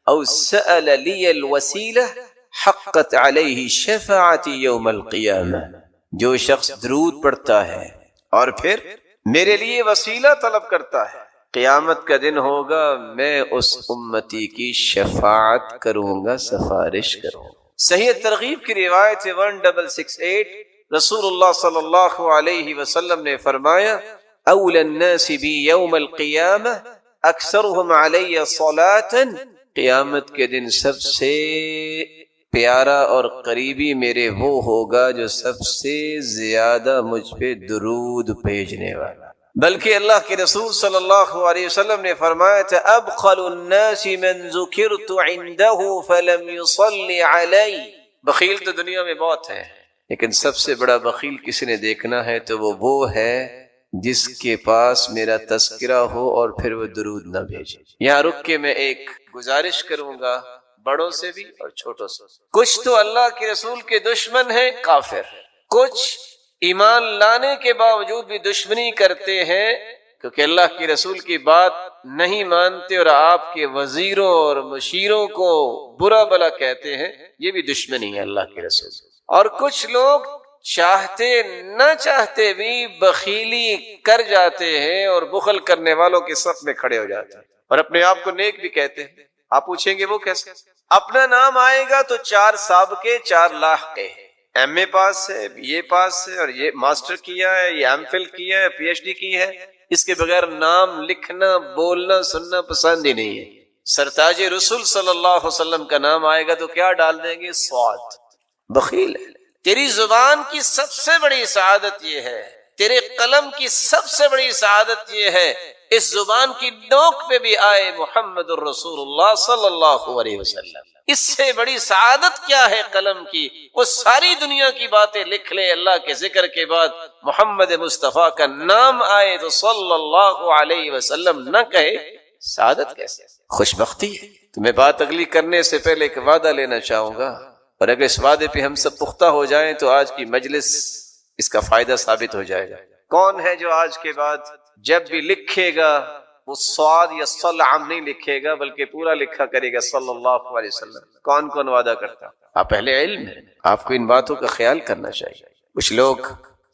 او سأل لی الوسیلہ حقت علیہ شفاعتی یوم القیامہ، جو شخص درود پڑھتا ہے اور پھر میرے لیے وسیلہ طلب کرتا ہے، قیامت کا دن ہوگا میں اس امتی کی شفاعت کروں گا، سفارش کروں گا۔ صحیح ترغیب کی روایت 1668 رسول اللہ صلی اللہ علیہ وسلم نے فرمایا اولی الناس بی یوم القیامہ اکثرهم علی صلاة قیامت کے دن سب سے پیارا اور قریبی میرے وہ ہوگا جو سب سے زیادہ مجھ پہ درود بھیجنے والا. بلکہ اللہ کے رسول صلی اللہ علیہ وسلم نے فرمایا تھا ابخل الناس من ذکرت عنده فلم يصلي علی. بخیل تو دنیا میں بہت ہیں، لیکن سب سے بڑا بخیل کسی نے دیکھنا ہے تو وہ ہے جس کے پاس میرا تذکرہ ہو اور پھر وہ درود نہ بھیجے. یہاں رک کے میں ایک گزارش کروں گا بڑوں سے بھی اور چھوٹوں سے. کچھ تو اللہ کے رسول کے دشمن ہیں، کافر، کچھ ایمان لانے کے باوجود بھی دشمنی کرتے ہیں کیونکہ اللہ کے رسول کی بات نہیں مانتے اور آپ کے وزیروں اور مشیروں کو برا بلا کہتے ہیں. یہ بھی دشمنی ہے اللہ کے رسول. اور کچھ لوگ چاہتے نہ چاہتے بھی بخیلی کر جاتے ہیں اور بخل کرنے والوں کے صف میں کھڑے ہو جاتے ہیں اور اپنے آپ کو نیک بھی کہتے ہیں. آپ پوچھیں گے وہ کیسے؟ اپنا نام آئے گا تو 4 سابقے 4 لاحقے، ایم اے پاس ہے، بی اے پاس ہے، اور یہ ماسٹر کیا ہے، یہ ایم فل کیا ہے، پی ایچ ڈی کی ہے. اس کے بغیر نام لکھنا بولنا سننا پسند ہی نہیں ہے. سرتاج رسول صلی اللہ علیہ وسلم کا نام آئے گا تو کیا ڈال دیں گے؟ صاد. بخیل ہے. تیری زبان کی سب سے بڑی سعادت یہ ہے، تیرے قلم کی سب سے بڑی سعادت یہ ہے اس زبان کی نوک پہ بھی آئے محمد الرسول اللہ صلی اللہ علیہ وسلم. اس سے بڑی سعادت کیا ہے قلم کی؟ وہ ساری دنیا کی باتیں لکھ لے، اللہ کے ذکر کے بعد محمد مصطفیٰ کا نام آئے تو صلی اللہ علیہ وسلم نہ کہے. سعادت کیسے؟ خوش بختی ہے. تو میں بات اگلی کرنے سے پہلے ایک وعدہ لینا چاہوں گا، اور اگر اس وعدے پہ ہم سب پختہ ہو جائیں تو آج کی مجلس اس کا فائدہ ثابت ہو جائے گا. کون ہے جو آج کے بعد جب بھی لکھے گا وہ صاد یا صل عام نہیں لکھے گا بلکہ پورا لکھا کرے گا صلی اللہ علیہ وسلم؟ کون کون وعدہ کرتا؟ آپ اہل علم ہیں، آپ کو ان باتوں کا خیال کرنا چاہیے. کچھ لوگ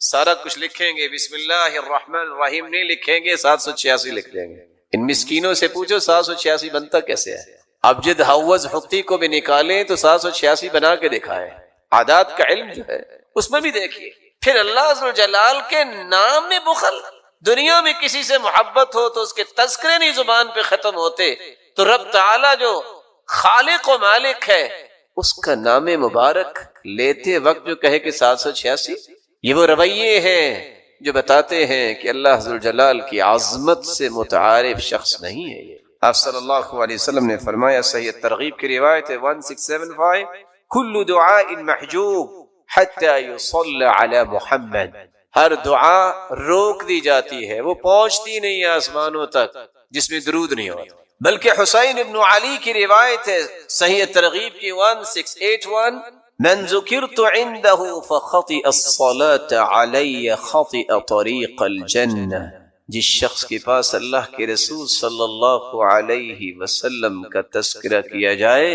سارا کچھ لکھیں گے، بسم اللہ الرحمن الرحیم نہیں لکھیں گے، 786 لکھ دیں گے. ان مسکینوں سے پوچھو 786 بنتا کیسے ہے؟ ابجد حوض حقی کو بھی نکالیں تو 786 بنا کے دکھائے. عادات کا علم جو ہے اس میں بھی دیکھیے. پھر اللہ عز و جلال کے نام میں بخل. دنیا میں کسی سے محبت ہو تو اس کے تذکرے نہیں زبان پہ ختم ہوتے، تو رب تعالی جو خالق و مالک ہے اس کا نام مبارک لیتے وقت جو کہے کہ 786، یہ وہ رویے ہیں جو بتاتے ہیں کہ اللہ عز و جلال کی عظمت سے متعارف شخص نہیں ہے. یہ آپ صلی اللہ علیہ وسلم نے فرمایا، صحیح ترغیب کی روایت ہے 1675، کل دعاء محجوب حتی یصلی علی محمد. ہر دعا روک دی جاتی ہے، وہ پہنچتی نہیں آسمانوں تک جس میں درود نہیں ہوتا. بلکہ حسین ابن علی کی روایت ہے صحیح ترغیب کی 1681، من ذکرت عنده فخطئ الصلاة علی خطئ طریق الجنہ. جس شخص کے پاس اللہ کے رسول صلی اللہ علیہ وسلم کا تذکرہ کیا جائے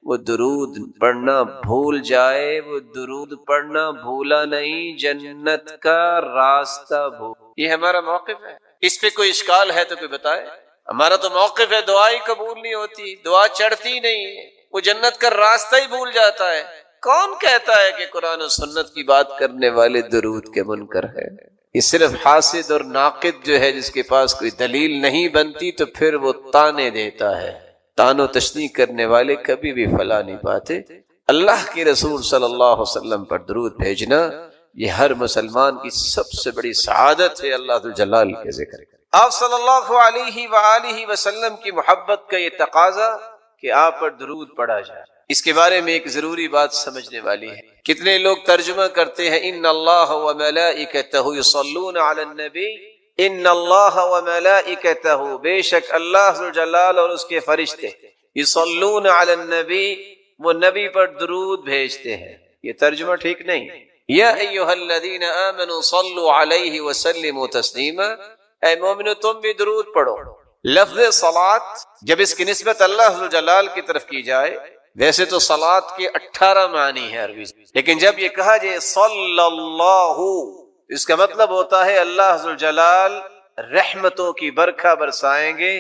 وہ درود پڑھنا بھول جائے، وہ درود پڑھنا بھولا نہیں، جنت کا راستہ بھول. یہ ہمارا موقف ہے. اس پہ کوئی اشکال ہے تو کوئی بتائے. ہمارا تو موقف ہے دعا ہی قبول نہیں ہوتی، دعا چڑھتی نہیں ہے، وہ جنت کا راستہ ہی بھول جاتا ہے. کون کہتا ہے کہ قرآن و سنت کی بات کرنے والے درود کے منکر ہیں؟ یہ صرف حاسد اور ناقد جو ہے جس کے پاس کوئی دلیل نہیں بنتی تو پھر وہ تانے دیتا ہے. تان و تشنیع کرنے والے کبھی بھی فلاح نہیں پاتے. اللہ کے رسول صلی اللہ علیہ وسلم پر درود بھیجنا یہ ہر مسلمان کی سب سے بڑی سعادت ہے. اللہ جلال کے ذکر آپ صلی اللہ علیہ وآلہ وسلم کی محبت کا یہ تقاضا کہ آپ پر درود پڑھا جائے. اس کے بارے میں ایک ضروری بات سمجھنے والی ہے. کتنے لوگ ترجمہ کرتے ہیں ان اللہ و ملائکتہ یصلون علی النبی، ان اللہ و ملائکتہ، بے شک اللہ ذو جلال اور اس کے فرشتے، یصلون علی النبی، وہ نبی پر درود بھیجتے ہیں. یہ ترجمہ ٹھیک نہیں. یا ایھا الذین آمنوا صلوا علیہ وسلموا تسلیما، اے مومنو تم بھی درود پڑھو. لفظ صلاۃ جب اس کی نسبت اللہ ذو جلال کی طرف کی جائے، ویسے تو صلاۃ کے 18 معنی ہے عربی، لیکن جب یہ کہا جائے صلی اللہ، اس کا مطلب ہوتا ہے اللہ ذو جلال رحمتوں کی برکھا برسائیں گے،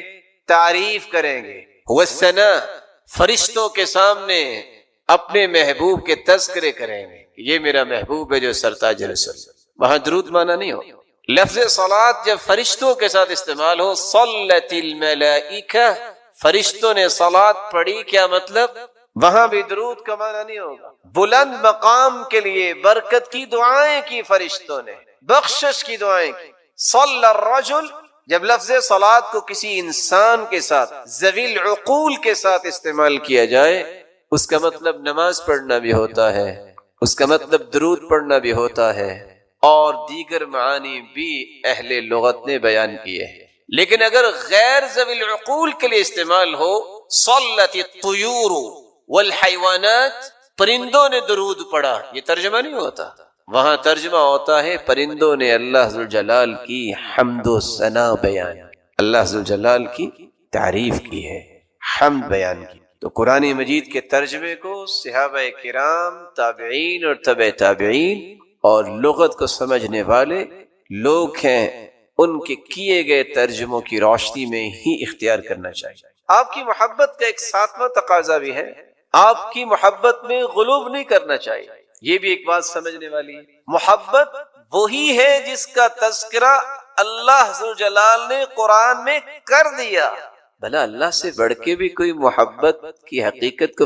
تعریف کریں گے. والثناء، فرشتوں کے سامنے اپنے محبوب کے تذکرے کریں گے، یہ میرا محبوب ہے جو سرتاج رسول. وہاں درود معنی نہیں ہو. لفظ صلاۃ جب فرشتوں کے ساتھ استعمال ہو، صلت الملائکہ فرشتوں نے صلات پڑھی، کیا مطلب؟ وہاں بھی درود کا معنی نہیں ہوگا، بلند مقام کے لیے برکت کی دعائیں کی فرشتوں نے، بخشش کی دعائیں کی۔ صلی الرجل، جب لفظ صلات کو کسی انسان کے ساتھ، ذوی العقول کے ساتھ استعمال کیا جائے، اس کا مطلب نماز پڑھنا بھی ہوتا ہے، اس کا مطلب درود پڑھنا بھی ہوتا ہے، اور دیگر معانی بھی اہل لغت نے بیان کیے ہیں۔ لیکن اگر غیر ذوی العقول کے لیے استعمال ہو، صلت الطیور والحیوانات، پرندوں نے درود پڑھا، یہ ترجمہ نہیں ہوتا، وہاں ترجمہ ہوتا ہے پرندوں نے اللہ ذوالجلال کی حمد و ثنا بیان، اللہ ذوالجلال کی تعریف کی ہے، حمد بیان کی۔ تو قرآن مجید کے ترجمے کو صحابہ کرام، تابعین اور تبع تابعین اور لغت کو سمجھنے والے لوگ ہیں، ان کے کیے گئے ترجموں کی روشنی میں ہی اختیار کرنا چاہیے۔ آپ کی محبت کا ایک ساتواں تقاضا بھی ہے، آپ کی محبت میں غلو نہیں کرنا چاہیے، یہ بھی ایک بات سمجھنے والی ہے۔ محبت وہی ہے جس کا تذکرہ اللہ ذوالجلال نے قرآن میں کر دیا، بھلا اللہ سے بڑھ کے بھی کوئی محبت کی حقیقت کو